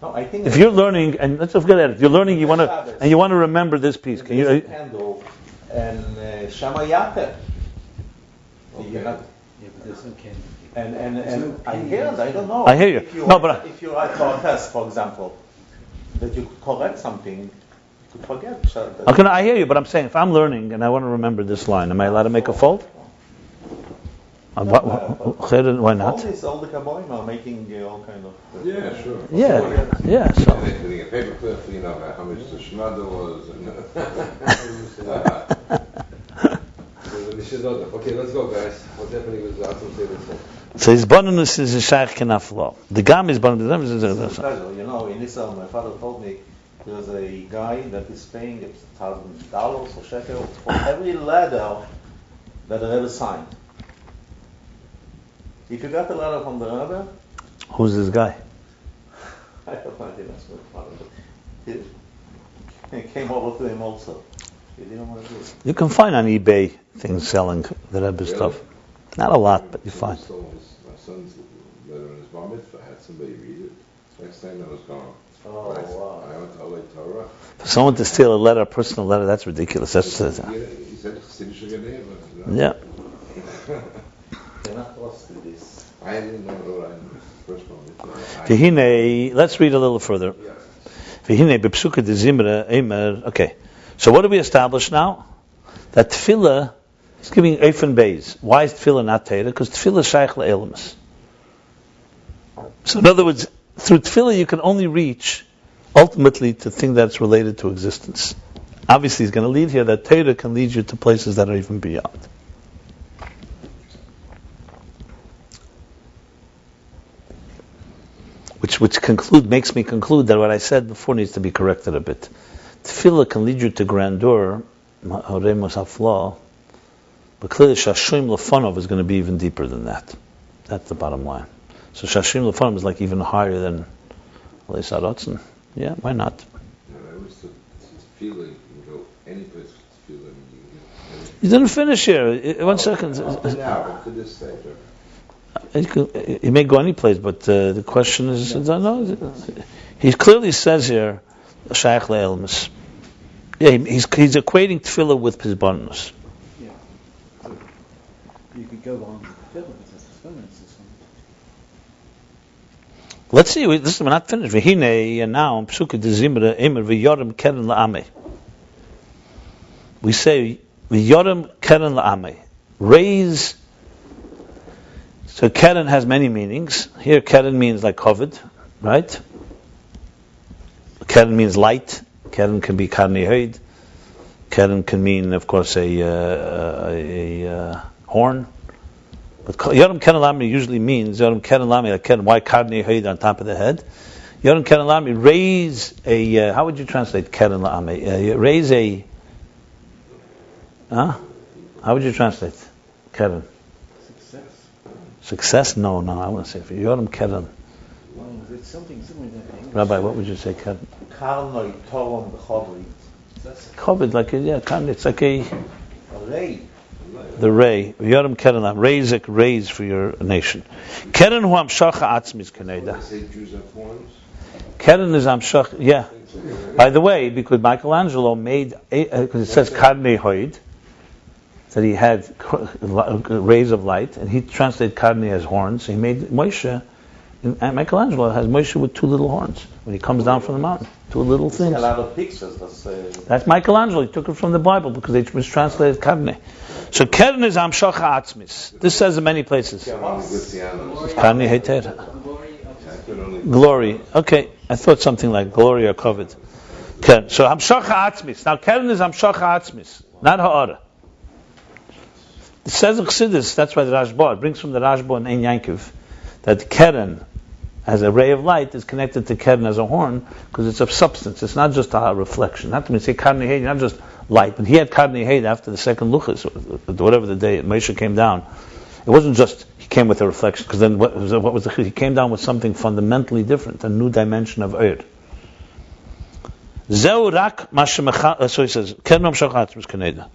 No, I think If you're learning, and let's forget it. If you're learning, you want to remember this piece. Can you? handle and shamayate. Okay. Yeah, but there's no candy. And no I candy. hear, I don't know. I hear you. If you No, write, but if you write for a test, for example, that you could correct something, you could forget. Okay, no, I hear you, but I'm saying if I'm learning and I want to remember this line, am I allowed to make a fold? Why not? All the Kabbalim are making all kind of. Yeah, sure. Yeah. So. Getting a paper clip, how much the Shmada was. Okay, let's go, guys. What's happening with the Atzum Seder? So his bonus is a shaykh kenaflo. The gam is bonus. It's a pleasure. You know, in Israel, my father told me there's a guy that is paying $1,000 or shekel for every letter that the Rebbe signed. If you got a letter from the Rebbe, Who's this guy? I have no idea that's my father, but it came over to him also. He didn't want to do it. You can find on eBay things selling the Rebbe stuff. Not a lot, but you find. My son's letter in his bar mitzvah. I had somebody read it. Next time I was gone. Oh, wow. I went to Olei Torah. For someone to steal a personal letter, that's ridiculous. That's He said Chassidish Genev. yeah. They're not close to this. I didn't know what I first bar mitzvah. V'hinei, let's read a little further. V'hinei b'psuka de zimra emer. Okay, so what do we establish now? That tefillah is giving Eifen Beis. Why is tefillah not Torah? Because tefillah is shaykh le'elamus. So in other words, through tefillah you can only reach ultimately to thing that's related to existence. Obviously he's going to lead here that Torah can lead you to places that are even beyond. Which makes me conclude that what I said before needs to be corrected a bit. Tefillah can lead you to grandeur, but clearly Shashim Lefanov is going to be even deeper than that. That's the bottom line. So Shashim Lefanov is like even higher than Alei Saratzen. Yeah, why not? I always took tefillah. You can go any place with tefillah. You didn't finish here. 1 second. Now, up to this stage. You may go any place, but the question is, no. He clearly says here, Shaykh le'elmus. Yeah, he's equating tefillah with pisbonus. Yeah. So you could go on film with this film system. Let's see. Listen, we're not finished. V'hinei, and now psuka de zimra emer v'yorim keren la'ameh. We say v'yorim keren la'ameh. Raise. So keren has many meanings. Here keren means like covered, right? Keren means light. Keren can be karni hoid. Keren can mean, of course, a horn. But Yoram Keren Lami usually means Yoram Keren Lami, like Keren, why karni hoid on top of the head? Yoram Keren Lami, raise a, how would you translate Keren Lami? Raise a, how would you translate Keren? Success? No, I want to say for Yoram Keren. Well, it's something similar to that. Rabbi, what would you say, Keren? Karnoi Toron B'Chodri. Covered, like a, it's like a Ray. the ray. Yoram Keren Lam, raise for your nation. Keren hu amshacha atzmis kaneda. Say Jews have horns. Keren is amshach. Yeah. By the way, because Michelangelo made, because it says karnei hoid, that he had rays of light, and he translated karnei as horns. So he made Moshe And Michelangelo has Moshe with two little horns when he comes down from the mountain. Two little See things. a lot of pictures. That's Michelangelo. He took it from the Bible because they mistranslated Karne. So Keren is Amshacha Atzmis. This says in many places. Karne Heter. Glory. Okay, I thought something like glory or covet. Keren. So Amshacha Atzmis. Now Keren is Amshacha Atzmis, not Ha'ara. It says in Chassidus, that's why the Rashba, it brings from the Rashba in Ein Yankiv, that Keren, as a ray of light, is connected to Keren as a horn, because it's a substance. It's not just a reflection. Not to say Karni Heid, not just light. But he had Karni Heid after the second Luchas, whatever the day Moshe came down. It wasn't just he came with a reflection, because then what was the he came down with something fundamentally different, a new dimension of Eir. Zeu rak mashemachal. So he says, Keren Amshachat was Kaneda.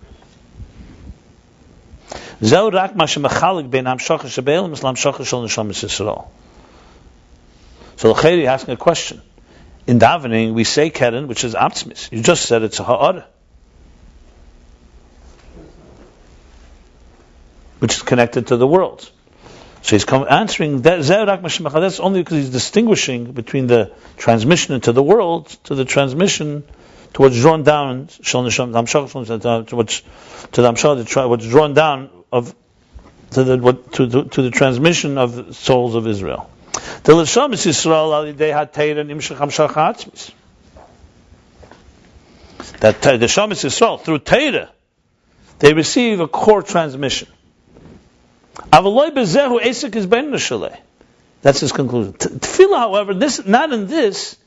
Zeu rak mashemachalik bein Amshach shebeil mislam Amshach shel neshamas Yisrael. So the Chayri is asking a question. In davening, we say Keren, which is Atzmis. You just said it's a Ha'ara, which is connected to the world. So he's answering that. That's only because he's distinguishing between the transmission into the world to the transmission to what's drawn down, to what's drawn down to the transmission of the souls of Israel. The L'shamis Yisrael alidei haTeira nimshach hamshach atzmis. That the Shamis Yisrael through Teira, they receive a core transmission. Avaloi bezehu esek is ben neshalei. That's his conclusion. Tefillah, however, this not in this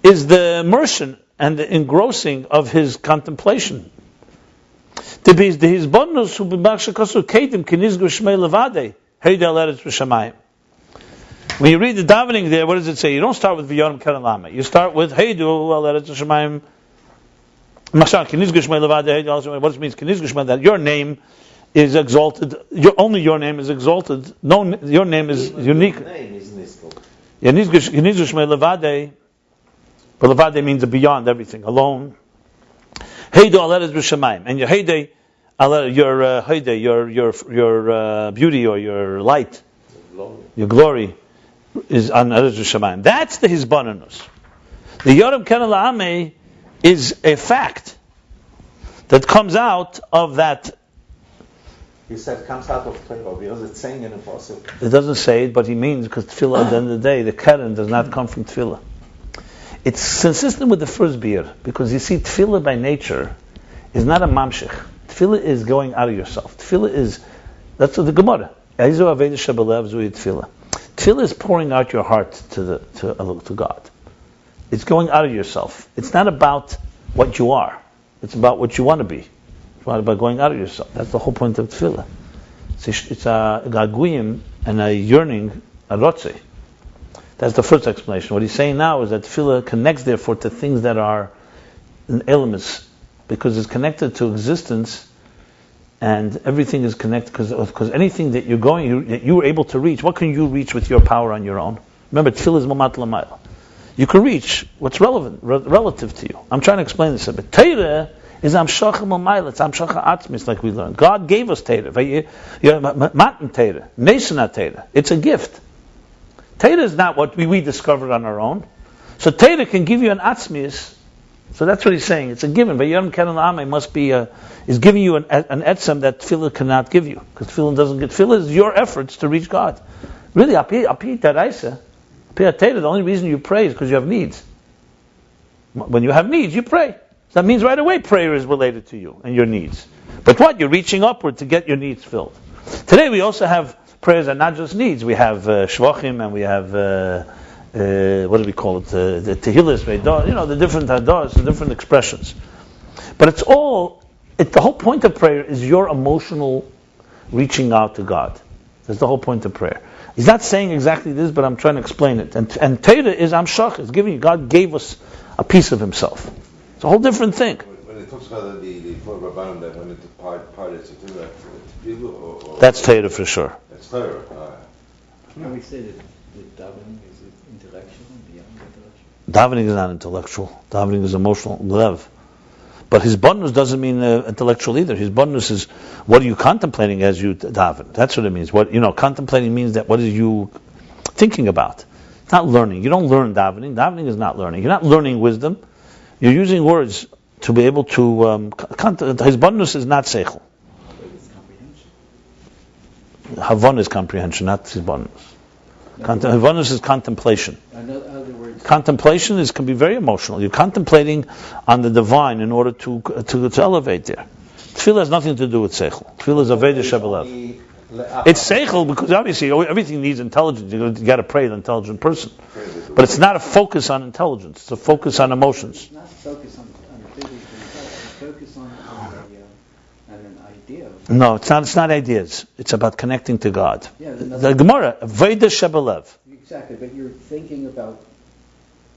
is the immersion and the engrossing of his contemplation. To be his bonus who b'machshakasu kedim kinizgu shmei levade heidel eretz b'shamayim. When you read the davening there, what does it say? You don't start with V'yorim Keren Lama. You start with Heidu al Eretz Hashemayim. Mashal Kinizgu Shmei Levade Heidu. What does it mean? Kinizgu Shmei, that your name is exalted. Only your name is exalted. No, your name is unique. Your name is Niskel. Kinizgu Shmei Levade. But Levade means beyond everything, alone. Heidu al Eretz Hashemayim, and your Heide, your beauty or your light, your glory, is on Eretz Shemayim. That's the Hizbananus. The Yoram Keren La'ameh is a fact that comes out of that. He said comes out of Torah because it's saying in a pasuk. It doesn't say it, but he means because Tefillah at the end of the day, the Keren does not come from Tefillah. It's consistent with the first beer because you see, Tefillah by nature is not a mamshich. Tefillah is going out of yourself. Tefillah is, that's what the Gemara. Tefillah is pouring out your heart to God. It's going out of yourself. It's not about what you are. It's about what you want to be. It's not about going out of yourself. That's the whole point of Tefillah. It's a gaguyim and a yearning, a rotze. That's the first explanation. What he's saying now is that Tefillah connects, therefore, to things that are elements, because it's connected to existence. And everything is connected because anything that that you were able to reach, what can you reach with your power on your own? Remember, Tefillah is mamat l'mayla. You can reach what's relative to you. I'm trying to explain this a bit. Teira is amshacha l'mayla. It's amshacha atzmis, like we learned. God gave us Teira. Matan Teira, nesana Teira. It's a gift. Teira is not what we discovered on our own. So Teira can give you an atzmis. So that's what he's saying. It's a given. But Yom Keren La'ameh must be is giving you an etzem that Tefillah cannot give you, because Tefillah doesn't get. Tefillah is your efforts to reach God. Really, api taraisa, api atera. The only reason you pray is because you have needs. When you have needs, you pray. So that means right away prayer is related to you and your needs. But what? You're reaching upward to get your needs filled. Today we also have prayers that are not just needs. We have shvachim and we have. What do we call it? The tehillas, the different hadas, the different expressions. But it's all. The whole point of prayer is your emotional reaching out to God. That's the whole point of prayer. He's not saying exactly this, but I'm trying to explain it. And Teira is amshach. It's giving you. God gave us a piece of Himself. It's a whole different thing. When it talks about the four Rabbanim that went into pilots to do that, that's Teira for sure. That's Teira. Can we say that davening is intellectual and beyond intellectual? Davening is not intellectual. Davening is emotional. Lev. But his bonus doesn't mean intellectual either. His bonus is, what are you contemplating as you daven? That's what it means. What contemplating means that what are you thinking about? It's not learning. You don't learn davening. Davening is not learning. You're not learning wisdom. You're using words to be able to. His bonus is not seichel. It's comprehension. Havon is comprehension, not his bonus. Havonus is contemplation. In other words, Contemplation can be very emotional. You're contemplating on the divine in order to elevate there. Tefillah has nothing to do with seichel. Tefillah is aveda shebelev. It's seichel because obviously everything needs intelligence. You got to pray an intelligent person, but it's not a focus on intelligence. It's a focus on emotions. it's not focused on the physical intelligence. It's focused on an idea. No, it's not. It's not ideas. It's about connecting to God. Yeah, The Gemara aveda shebelev, exactly. But you're thinking about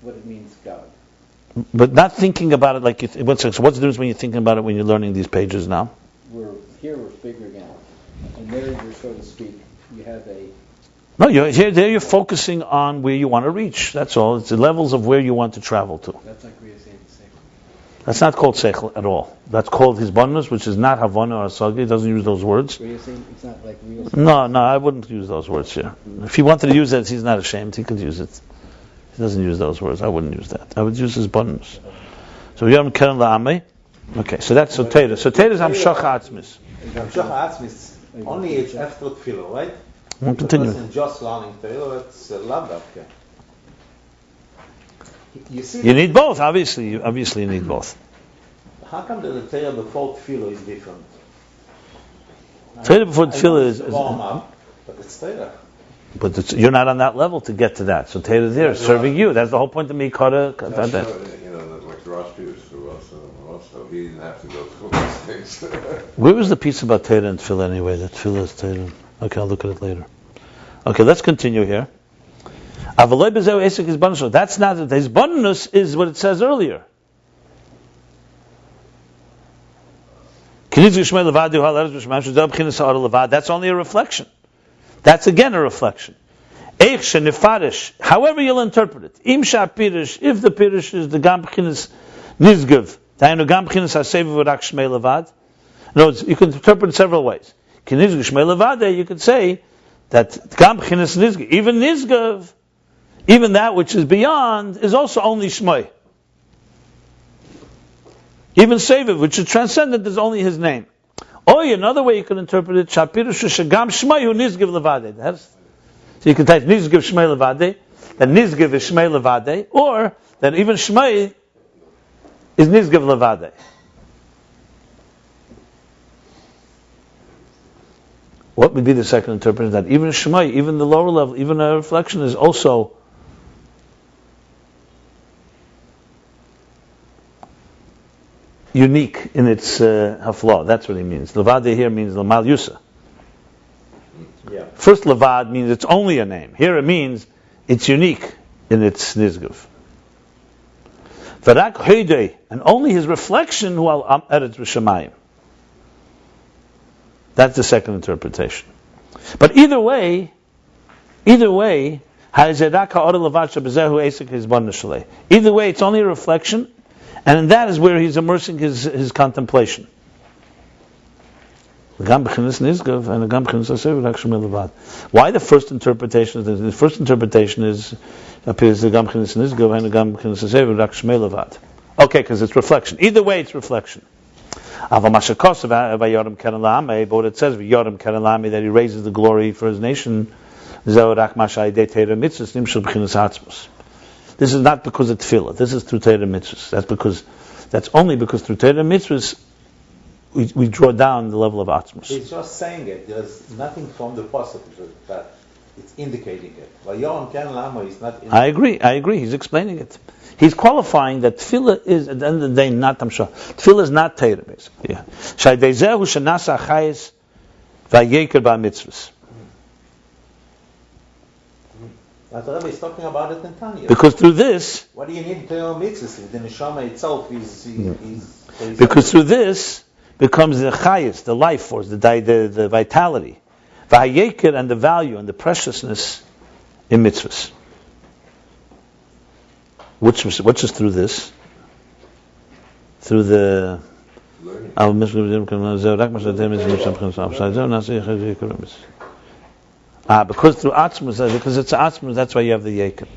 what it means, God. but not thinking about it like. What's the difference when you're thinking about it when you're learning these pages now? We're figuring out, and there you're, so to speak, you have a. No, you're focusing on where you want to reach. That's all. It's the levels of where you want to travel to. That's like we say the same. That's not called seichel at all. That's called his bonus, which is not havana or asagi. He doesn't use those words. What you're saying, it's not like real. No, I wouldn't use those words here. If he wanted to use that, he's not ashamed. He could use it. He doesn't use those words. I wouldn't use that. I would use his bonus. So Yom Keren La'amei. Okay, so that's Sotera. Sotera is Hamshach Atzmis. Hamshach Atzmis, only it's after Tefillah, right? We'll continue. Because in just learning Tefillah, it's Lavdavke. You see, You need both, obviously. You need both. how come the Torah before Tefillah is different? Torah before I know Tefillah it's is warm up, but it's Torah. but you're not on that level to get to that. So Torah there is serving you. That's the whole point of Mikara. That's like Rosh used for us, also he didn't have to go through these things. Where was the piece about Torah and Tefillah anyway? That Tefillah is Torah. Okay, I'll look at it later. Okay, let's continue here. Avaloi bezeu esek his bonus. That's not his bonus. Is what it says earlier. That's only a reflection. That's again a reflection. However you'll interpret it. If the pirish is the gam b'chinas nizgav, in other words, you can interpret it several ways. You could say that gam b'chinas nizgav, even nizgav, even that which is beyond, is also only shmoi. Even Seviv, which is transcendent, is only his name. Or another way you can interpret it, Shapirush Shagam Shmei Nizgiv Levade. So you can type Nizgiv Shmei Levade, that Nizgiv is Shmei Levade, or that even Shmei is Nizgiv Levade. What would be the second interpretation? That even Shmei, even the lower level, even a reflection is also unique in its hafla. That's what he means. Levade here means Lamal Yusa. Yeah. First Levad means it's only a name. Here it means it's unique in its nizgav. Varak Heidei, and only his reflection who al eretz v'shamayim. That's the second interpretation. But either way, either way, it's only a reflection, and that is where he's immersing his contemplation. Why the first interpretation? The first interpretation appears the Gam Chinas Nizgav and the Gam Chinas Sever Rak Shmei Levad. Okay, because it's reflection. Either way, it's reflection. But what it says, Yoram Keren La'amei, that he raises the glory for his nation. This is not because of tefillah. This is through Torah mitzvahs. That's only because through Torah mitzvahs we draw down the level of atzmos. He's just saying it. There's nothing from the pasuk that it's indicating it. Yoram Keren La'amei is not. I agree. He's explaining it. He's qualifying that tefillah is at the end of the day not tamshah. Tefillah is not Torah, basically. Yeah. Shaidezehu shenasa chayes vayeker ba'mitzvahs. But the Rebbe is talking about it in Tanya. Because through this, what do you need to mitzvahs if the neshama itself is because through this becomes the chayes, the life force, the vitality, vayeker, and the value and the preciousness in mitzvahs. Which is through this? Through the Because through Atzmus, because it's Atzmus, that's why you have the Yeker.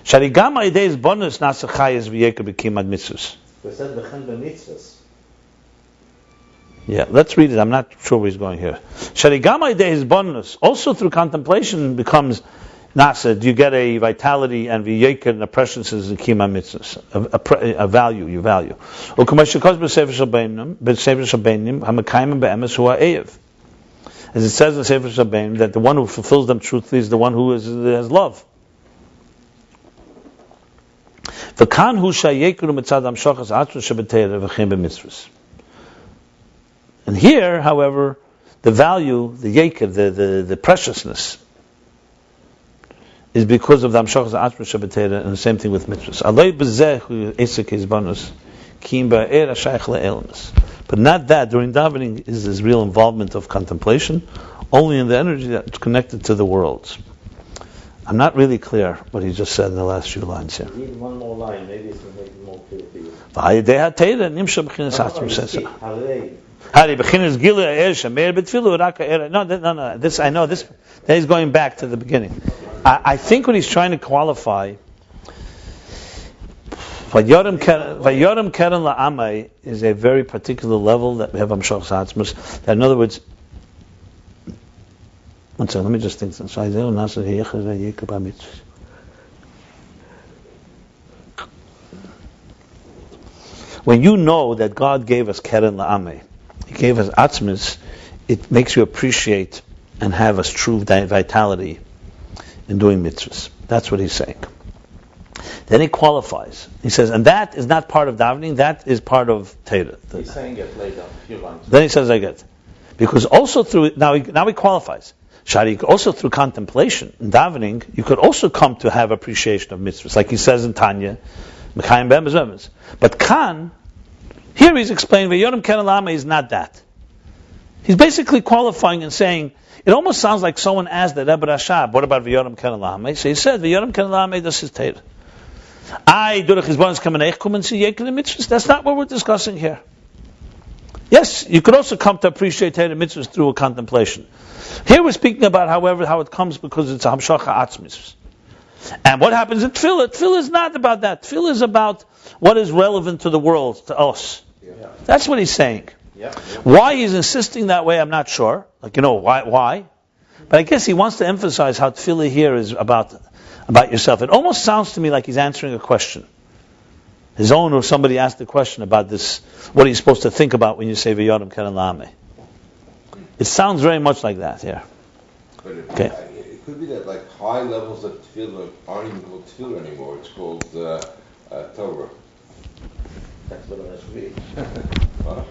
Sharigam Aidei is bonus nasa chayes v'Yeker b'kimad mitzvus. We said v'chen b'mitzvahs. Yeah, let's read it. I'm not sure where he's going here. Sharigam Aidei is bonus. Also through contemplation becomes nasa. You get a vitality and v'Yeker and a presence in kimad mitzvus, a value. You value. U'kumashikos b'sefer shabeinim hamakayim be'emes hu ha'eyev. As it says in Sefer Shabbein, that the one who fulfills them truthfully is the one who has love. V'kan hu shayekuru mitzad hamshachas atzmus shebeteira v'chem b'mitzvus. And here, however, the value, the yeker, the preciousness, is because of the hamshachas atzmus shebeteira, and the same thing with mitzvus. Alei b'zeh hu esek hizbanus kim ba'er hashayich le'elmas. But not that. During davening is this real involvement of contemplation, only in the energy that's connected to the worlds. I'm not really clear what he just said in the last few lines here. Read one more line, maybe it's going to make it more clear for you. No. This I know. This he's going back to the beginning. I think what he's trying to qualify. Vayoram keren la'amai is a very particular level that we have Hamshach Atzmus. That in other words, one second, let me just think. When you know that God gave us keren la'amai, He gave us Atzmus, it makes you appreciate and have a true vitality in doing mitzvahs. That's what he's saying. Then he qualifies. He says, and that is not part of davening, that is part of Torah. He's saying it later, a few lines. Then he says, I get. Because also through, now he qualifies. Shari, also through contemplation and davening, you could also come to have appreciation of mitzvahs. Like he says in Tanya, Mekayim Be'emes Be'emes. But Khan, here he's explaining, V'yorim Keren Lama is not that. He's basically qualifying and saying, it almost sounds like someone asked the Rebbe Rashab, what about V'yorim Keren Lama? So he said, V'yorim Keren Lama, this is Torah. That's not what we're discussing here. Yes, you could also come to appreciate Torah mitzvahs through a contemplation. Here we're speaking about, however, how it comes because it's a hamshacha atzmis. And what happens in Tefillah? Tefillah is not about that. Tefillah is about what is relevant to the world, to us. Yeah. That's what he's saying. Yeah. Why he's insisting that way, I'm not sure. Why? But I guess he wants to emphasize how Tefillah here is about yourself. It almost sounds to me like he's answering a question. His own, or somebody asked a question about this. What are you supposed to think about when you say V'yorim Keren La'amei? It sounds very much like that here. But Okay. It could be that like high levels of tefillah aren't even called tefillah anymore. It's called Torah. That's what it should be. Huh?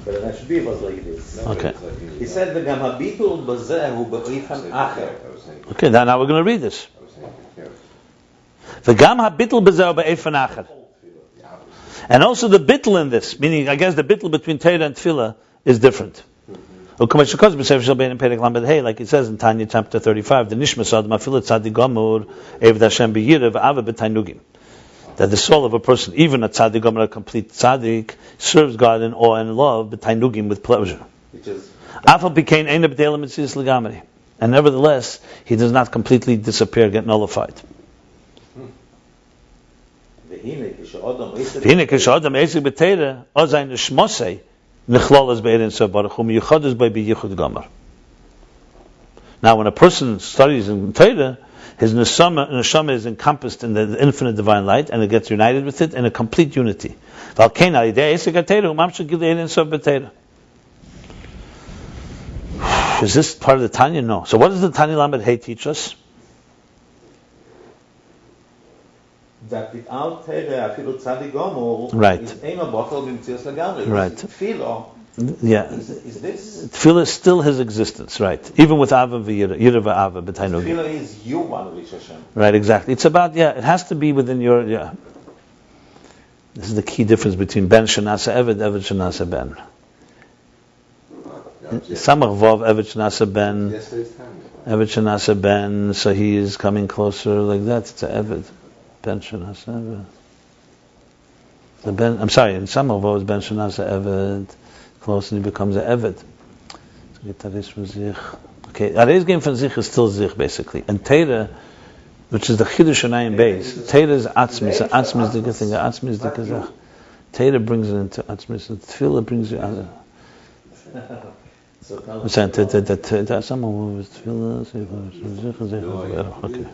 But it should be was like it is. No, Okay. it's like He said the Gamabitul Bazehu Ba'ifan Acher. Okay, now we're going to read this. I was saying, yeah. V'gam ha'bitl b'zeh be'efen acher. And also the bitl in this, meaning I guess the bitl between Torah and Tefillah is different. Like it says in Tanya chapter 35, the nishmas adam afilat tzadik gomor eved Hashem b'yirav ava b'tainugim. That the soul of a person, even a tzadik gomor, a complete tzadik, serves God in awe and love b'tainugim, with pleasure. Which is Afal became ein b'teila mitzvahs legamri, and nevertheless he does not completely disappear, get nullified. V'hine kish'odam V'hine kish'odam esik b'teira ozay nishmosei nichlolas be'erin so baruch hu miyuchadas by b'yichud gomer. Now, when a person studies in Torah, his neshama is encompassed in the infinite divine light, and it gets united with it in a complete unity. V'alkein alidei esik ha'teira hu mamshech gilei erin so b'teira. Is this part of the Tanya? No. So what does the Tanya Lamed Hey teach us? that without Torah, afilu tzadik gomor, Right. is ein botel b'mtzias legamri. Right. Tefillah Yeah. is this. Tefillah is still his existence, right? Even with Ava v'Yira, Yira v'Ava b'Tainugim. Tefillah is you one with Hashem. Right, exactly. It's about, it has to be within your, This is the key difference between Ben Shanasa Eved, Eved Shanasa Ben. Samach Vav, Eved Shanasa Ben, Yesterday's time. Eved Shanasa Ben, so he is coming closer like that. It's a Eved. Ben Shanasa Eved. The Ben, I'm sorry, in Samach Vav is Ben Shanasa Eved, close, and he becomes a Eved. Okay, Okay, Areis game from Zich is still Zich, basically. And Teira, which is the Chiddush Anayim Beis, Teira is Atzmis. Atzmis is the good thing. Atzmis is the Kazach. Teira brings it into Atzmis. And Tefillah brings it out. Someone was Tefillah. Okay.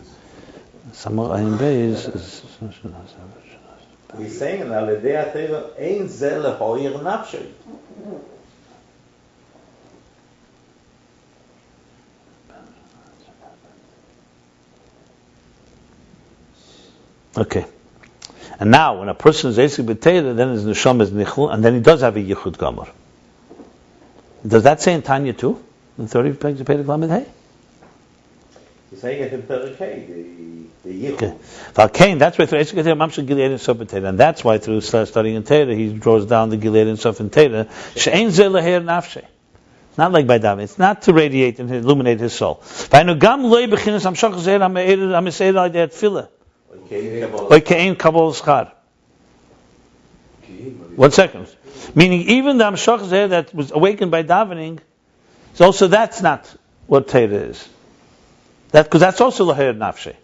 Samach Ayim Beis is... He's saying that Alidei HaTeira ain't zeh lehoyer nafshei. Okay. And now, when a person is Eisik B'Teira, then his Neshama is Nichul, and then he does have a Yichud Gamor. Does that say in Tanya too? In 30 pages of Perek Lamed Hey? He's saying it in Perek Hey, the Yichud. Okay. That's why through Eisik B'Teira, Mamshel Gilead and Sof B'Teira. And that's why through studying in Teira, he draws down the Gilead and Sof in Teira. She'ein zeh leher nafshei. Not like by David. It's not to radiate and illuminate his soul. V'aynu gam loy b'chinas hamshach zeher ha'meseir al-yedei tefillah. Kein Kabbalah Schar. 1 second. Meaning, even the Amshach Zeh that was awakened by davening, so also that's not what Teira is. Because that's also Laher Nafshe.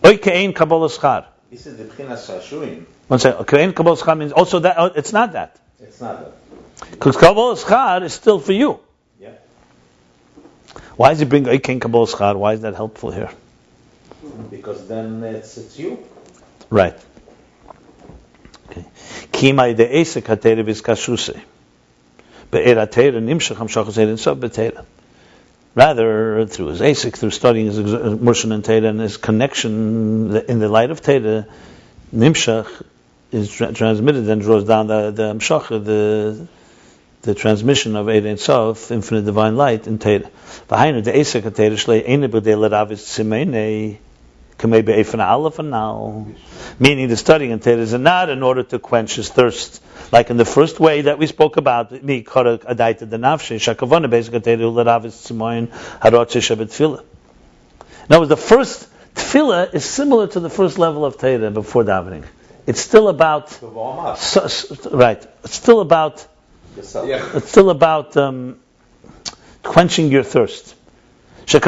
Kein Kabbalah Schar. This is the B'chinas Shashuim. 1 second. Kein Kabbalah Schar means also that. It's not that. It's not that. Because Kabbalah Schar is still for you. Yeah. Why does he bring Kein Kabbalah Schar? Why is that helpful here? Because then it's you. Right. Okay. Kima de Esek HaTeira v'Iskashuse. Be'er HaTeira nimshach hamshach Zeir Ein Sof b'Teira. Rather, through his Esek, through studying his immersion in Teira and his connection in the light of Teira, nimshach is transmitted and draws down the hamshach, the transmission of Ein Sof, infinite divine light in Teira. V'hainu de Esek HaTeira shlei eine b'dei l'ravis tzimeinei. Meaning the studying in Teira is not in order to quench his thirst, like in the first way that we spoke about. In other words, the first tefillah is similar to the first level of Teira before davening. It's still about right. It's still about quenching your thirst. That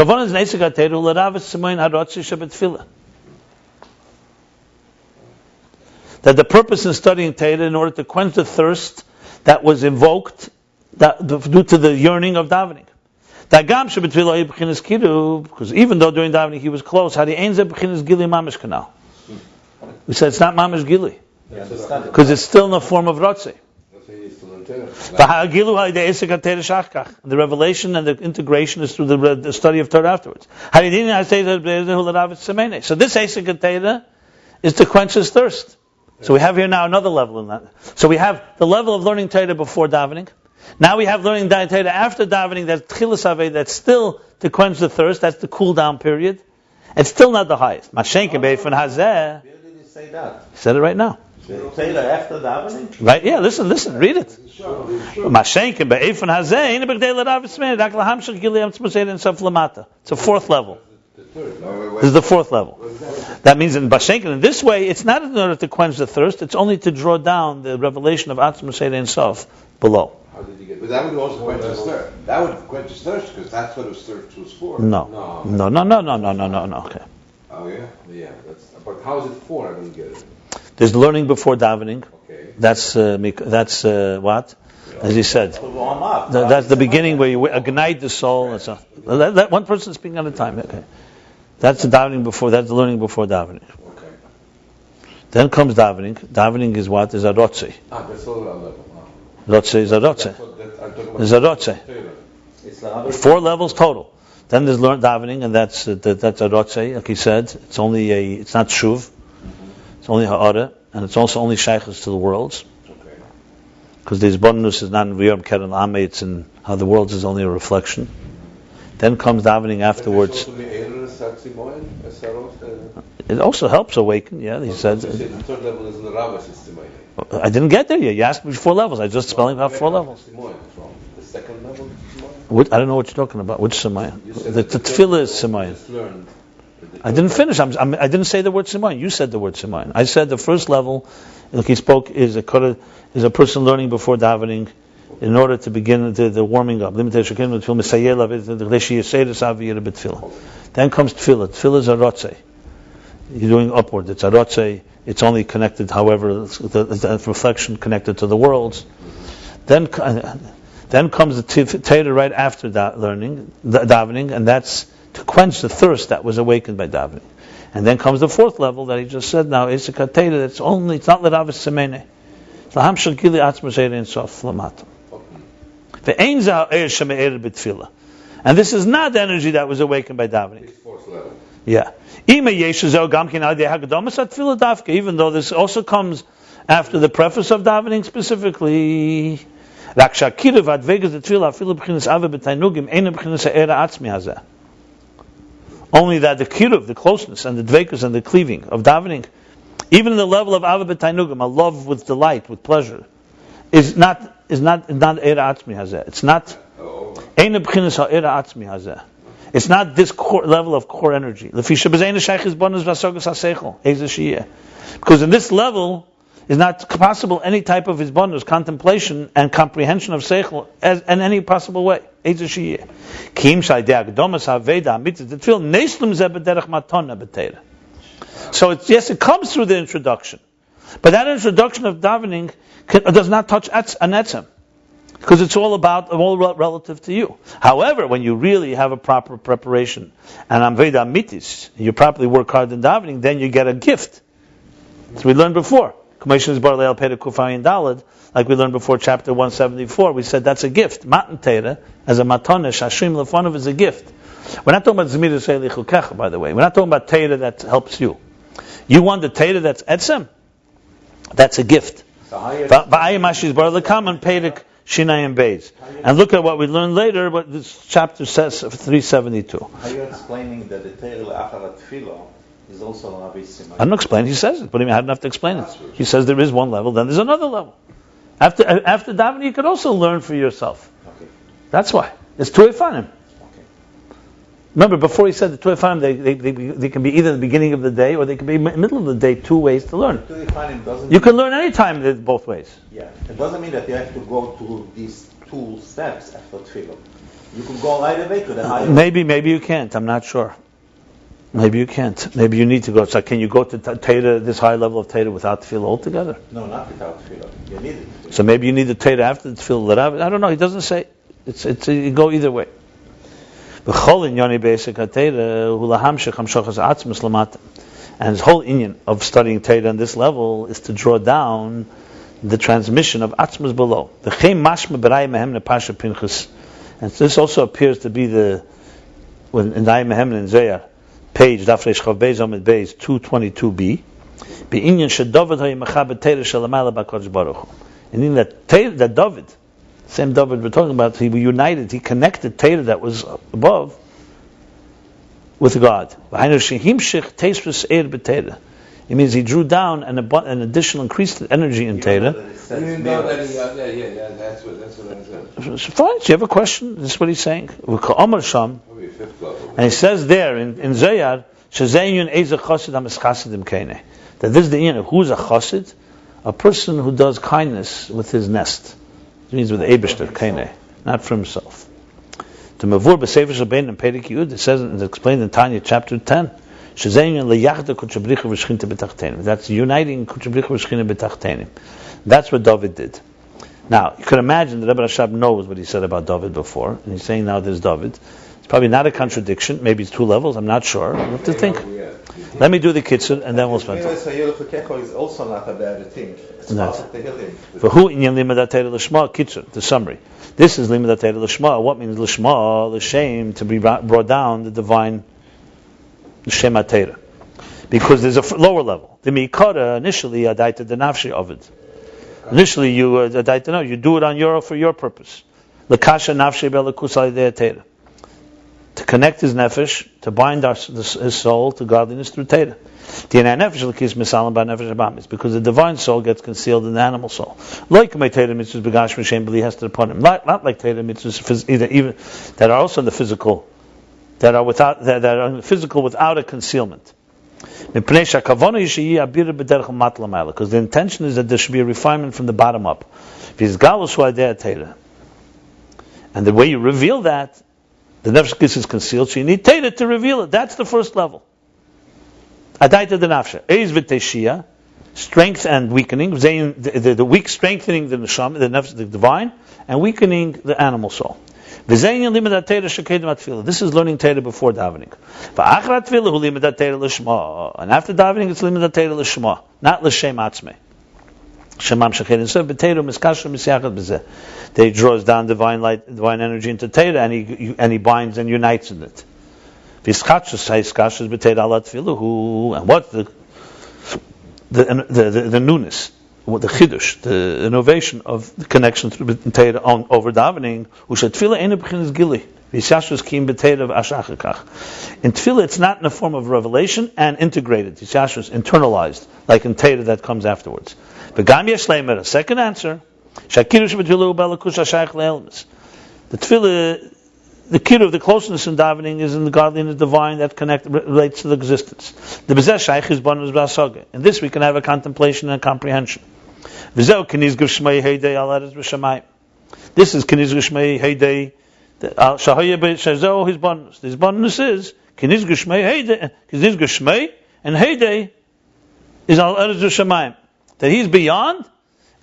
the purpose in studying Teira in order to quench the thirst that was invoked due to the yearning of davening. Because even though during davening he was close, we said it's not mamish gili because it's still in the form of rotze. The revelation and the integration is through the study of Torah afterwards. So this Esek HaTeira is to quench his thirst. So we have here now another level in that. So we have the level of learning Torah before davening. Now we have learning Torah after davening, that's Tchilas Avei, that's still to quench the thirst, that's the cool down period. It's still not the highest. Mashenke Beifan Hazeh. Where did he say that? He said it right now. Teira after davening? Right? Yeah, listen, read it. Mashenke Beifan Hazeh, in B'gdei l'Rav Tzimei, Rak l'hamshach Gilead Tzmuseir Ein Sof Lamata. It's a fourth level. This is the fourth level. That means in Bashenkin, in this way, it's not in order to quench the thirst, it's only to draw down the revelation of Atzmus Seir Ein Sof below. How did you get? But that would also quench his thirst. That would quench his thirst because that's what his thirst was for. No. Okay. Oh yeah. Yeah, but how is it for? I don't get it. There's learning before davening. Okay. That's what? As he said, that's the beginning where you ignite the soul. And so that one person speaking at a time. Okay. That's the davening before. That's the learning before davening. Okay. Then comes davening. Davening is what? Is a rotze. That's all level. Rotze is a rotze. Is a rotze. 4 levels total. Then there's learned davening, and that's a rotze. Like he said, it's not shuv. It's only ha'ara, and it's also only shaykhs to the worlds. Because the Isbonus is not in Riyam Keren Ame, it's in how the world is only a reflection. Then comes davening afterwards. It also helps awaken, yeah, he said. The third level is in the Rabbis. I didn't get there yet. You asked me 4 levels. I was just spelling out 4 levels. The second level? I don't know what you're talking about. Which Semayan? The Tefillah is Semayan. I didn't finish. I didn't say the word Semayan. You said the word Semayan. I said the first level, like he spoke, is a person learning before davening in order to begin the warming up. Then comes tefillah. Tefillah is a rotzei. You're doing upward. It's a rotzei. It's only connected, however, it's a reflection connected to the worlds. Then comes the Torah right after that davening, and that's to quench the thirst that was awakened by davening. And then comes the fourth level that he just said now, Isik HaTorah, it's not L'Ravis Semene. It's L'ham Shel Gili Atzma Sheir Ein Sof L'Matam. Ve'ein Zeh Ha'er Sheme'er B'Tefillah. And this is not the energy that was awakened by davening. It's fourth level. Yeah. Even though this also comes after the preface of davening specifically. Only that the kiruv, the closeness, and the dvekus and the cleaving of davening, even in the level of ava b'tainugim, a love with delight, with pleasure, is not era atzmi hazeh. It's not ein b'chinas ha'era atzmi hazeh. It's not this core level of core energy. Because in this level is not possible any type of hisbonus, contemplation and comprehension of seichel as in any possible way. So it comes through the introduction, but that introduction of davening does not touch an etzem, because it's all relative to you. However, when you really have a proper preparation and amveda mitis, you properly work hard in davening, then you get a gift. As we learned before, like we learned before, chapter 174, we said that's a gift. Matan Teira, as a matonesh, Hashim Lefanov is a gift. We're not talking about Zmir Yisrael Lichukecha, by the way. We're not talking about Teira that helps you. You want the Teira that's etzem? That's a gift. And look at what we learned later, what this chapter says, 372. Are you explaining that the Teira Le'achar Tefillah is also an Avisim? I'm not explaining, he says it, but I don't have to explain it. He says there is one level, then there's another level. After davening, you could also learn for yourself. Okay. That's why. It's Tuefanim. Okay. Remember, before he said the Tuefanim, they can be either the beginning of the day or they can be middle of the day, 2 ways to learn. You can learn any time both ways. Yeah. It doesn't mean that you have to go through these 2 steps after Tefillah. You can go right away to the higher. Maybe you can't. I'm not sure. Maybe you can't. Maybe you need to go. So can you go to Teira, this high level of Teira, without Tefillah altogether? No, not without Tefillah. You need it. So maybe you need the Teira after the Tefillah. I don't know. He doesn't say. It's you go either way. And his whole inyan of studying Teira on this level is to draw down the transmission of Atzmas below. And this also appears to be in Na'im Mehem and Zayar, page Dafresh Chav Beis Amid Beis 222b. Be'inyan sheDavid ha'yimachab Teira shelamayla b'Kodesh Baruch Hu. And in that David, same David we're talking about, he united, he connected Teira that was above with God. It means he drew down an additional increased energy in Teira. That's what I said. Fine, do you have a question? This is what he's saying. And he says there in Zayar, that this is the inyan. Who's a chassid? A person who does kindness with his nest. It means with Eibishter, kaineh, not for himself. To Mavur b'Sefer Shabbein and Perek Yud, it says, it's explained in Tanya chapter 10, that's uniting Kuchabricha v'Shechina b'Tachtenim. That's what David did. Now, you can imagine that Rebbe Rashab knows what he said about David before, and he's saying now there's David. It's probably not a contradiction. Maybe it's 2 levels. I'm not sure. We'll have to think. Let me do the kitzur, and then we'll spend time. Is also not a bad thing. It's part of the Tehillim. For who inyan limud Teira l'shma kitzur? The summary. This is limud Teira l'shma. What means l'shma? L'shem, to be brought down the divine Shem HaTeira. Because there's a lower level. The mikara initially adaita the nafshi of it. Initially you adaita no, you do it for your purpose. L'kasha nafshi be'lekus alidei Teira. To connect his nefesh, to bind his soul to godliness through Teira. It's because the divine soul gets concealed in the animal soul. Like my Teira mitzvahs begash m'shem b'li hester upon him. Not like Teira mitzvahs even that are also in the physical, that are in the physical without a concealment. Because the intention is that there should be a refinement from the bottom up. And the way you reveal that, the nefesh hakis is concealed, so you need Teda to reveal it. That's the first level. Adaita de nafsha. Eiz v'teshia, strength and weakening. The weak strengthening the neshama, the nefesh, the divine, and weakening the animal soul. This is learning Teda before davening. And after davening, it's limud Teda l'shma, not l'shem atzmei. He draws down divine light, divine energy into Teda, and he binds and unites in it. And what's the newness, the chiddush, the innovation of the connection through Teda over davening? In Tefillah, it's not in the form of revelation and integrated. Yishashus internalized, like in Teda that comes afterwards. But Gam Yesh Leimer, a second answer. The Tefillah, the kid of the closeness in davening is in the godliness divine that relates to the existence. The Bezeh Shaykh is bonus b'asaga. In this we can have a contemplation and a comprehension. This is Keniz Geshmei Heidei. His bonus. His bonus is Keniz Geshmei and Heidei is al eretz v'shamayim. That he's beyond,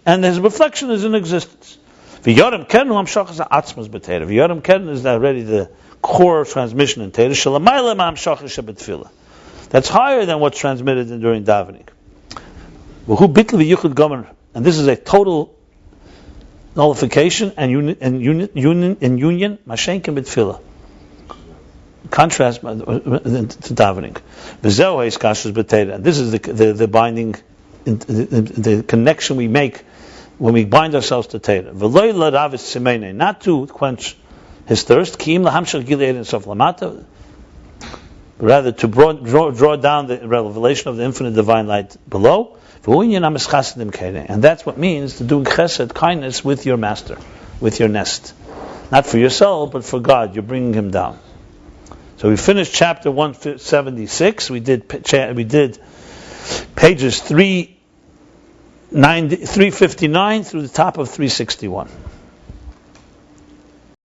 and his reflection is in existence. V'yodem keren hamshachas ha'atzmas b'teira. V'yodem keren is already the core transmission in Teira. Shalamayla ma'amshachas shebetfila. That's higher than what's transmitted during davening. V'hu bitl v'yichud gomer. And this is a total nullification and union. Mashenkin b'tfila. Contrast to davening. V'zeu ha'is b'teira. And this is the binding. The connection we make when we bind ourselves to Teda. Not to quench his thirst, but rather to draw down the revelation of the infinite divine light below. And that's what means to do chesed, kindness, with your master, with your nest. Not for yourself, but for God. You're bringing him down. So we finished chapter 176. We did pages 359 through the top of 361.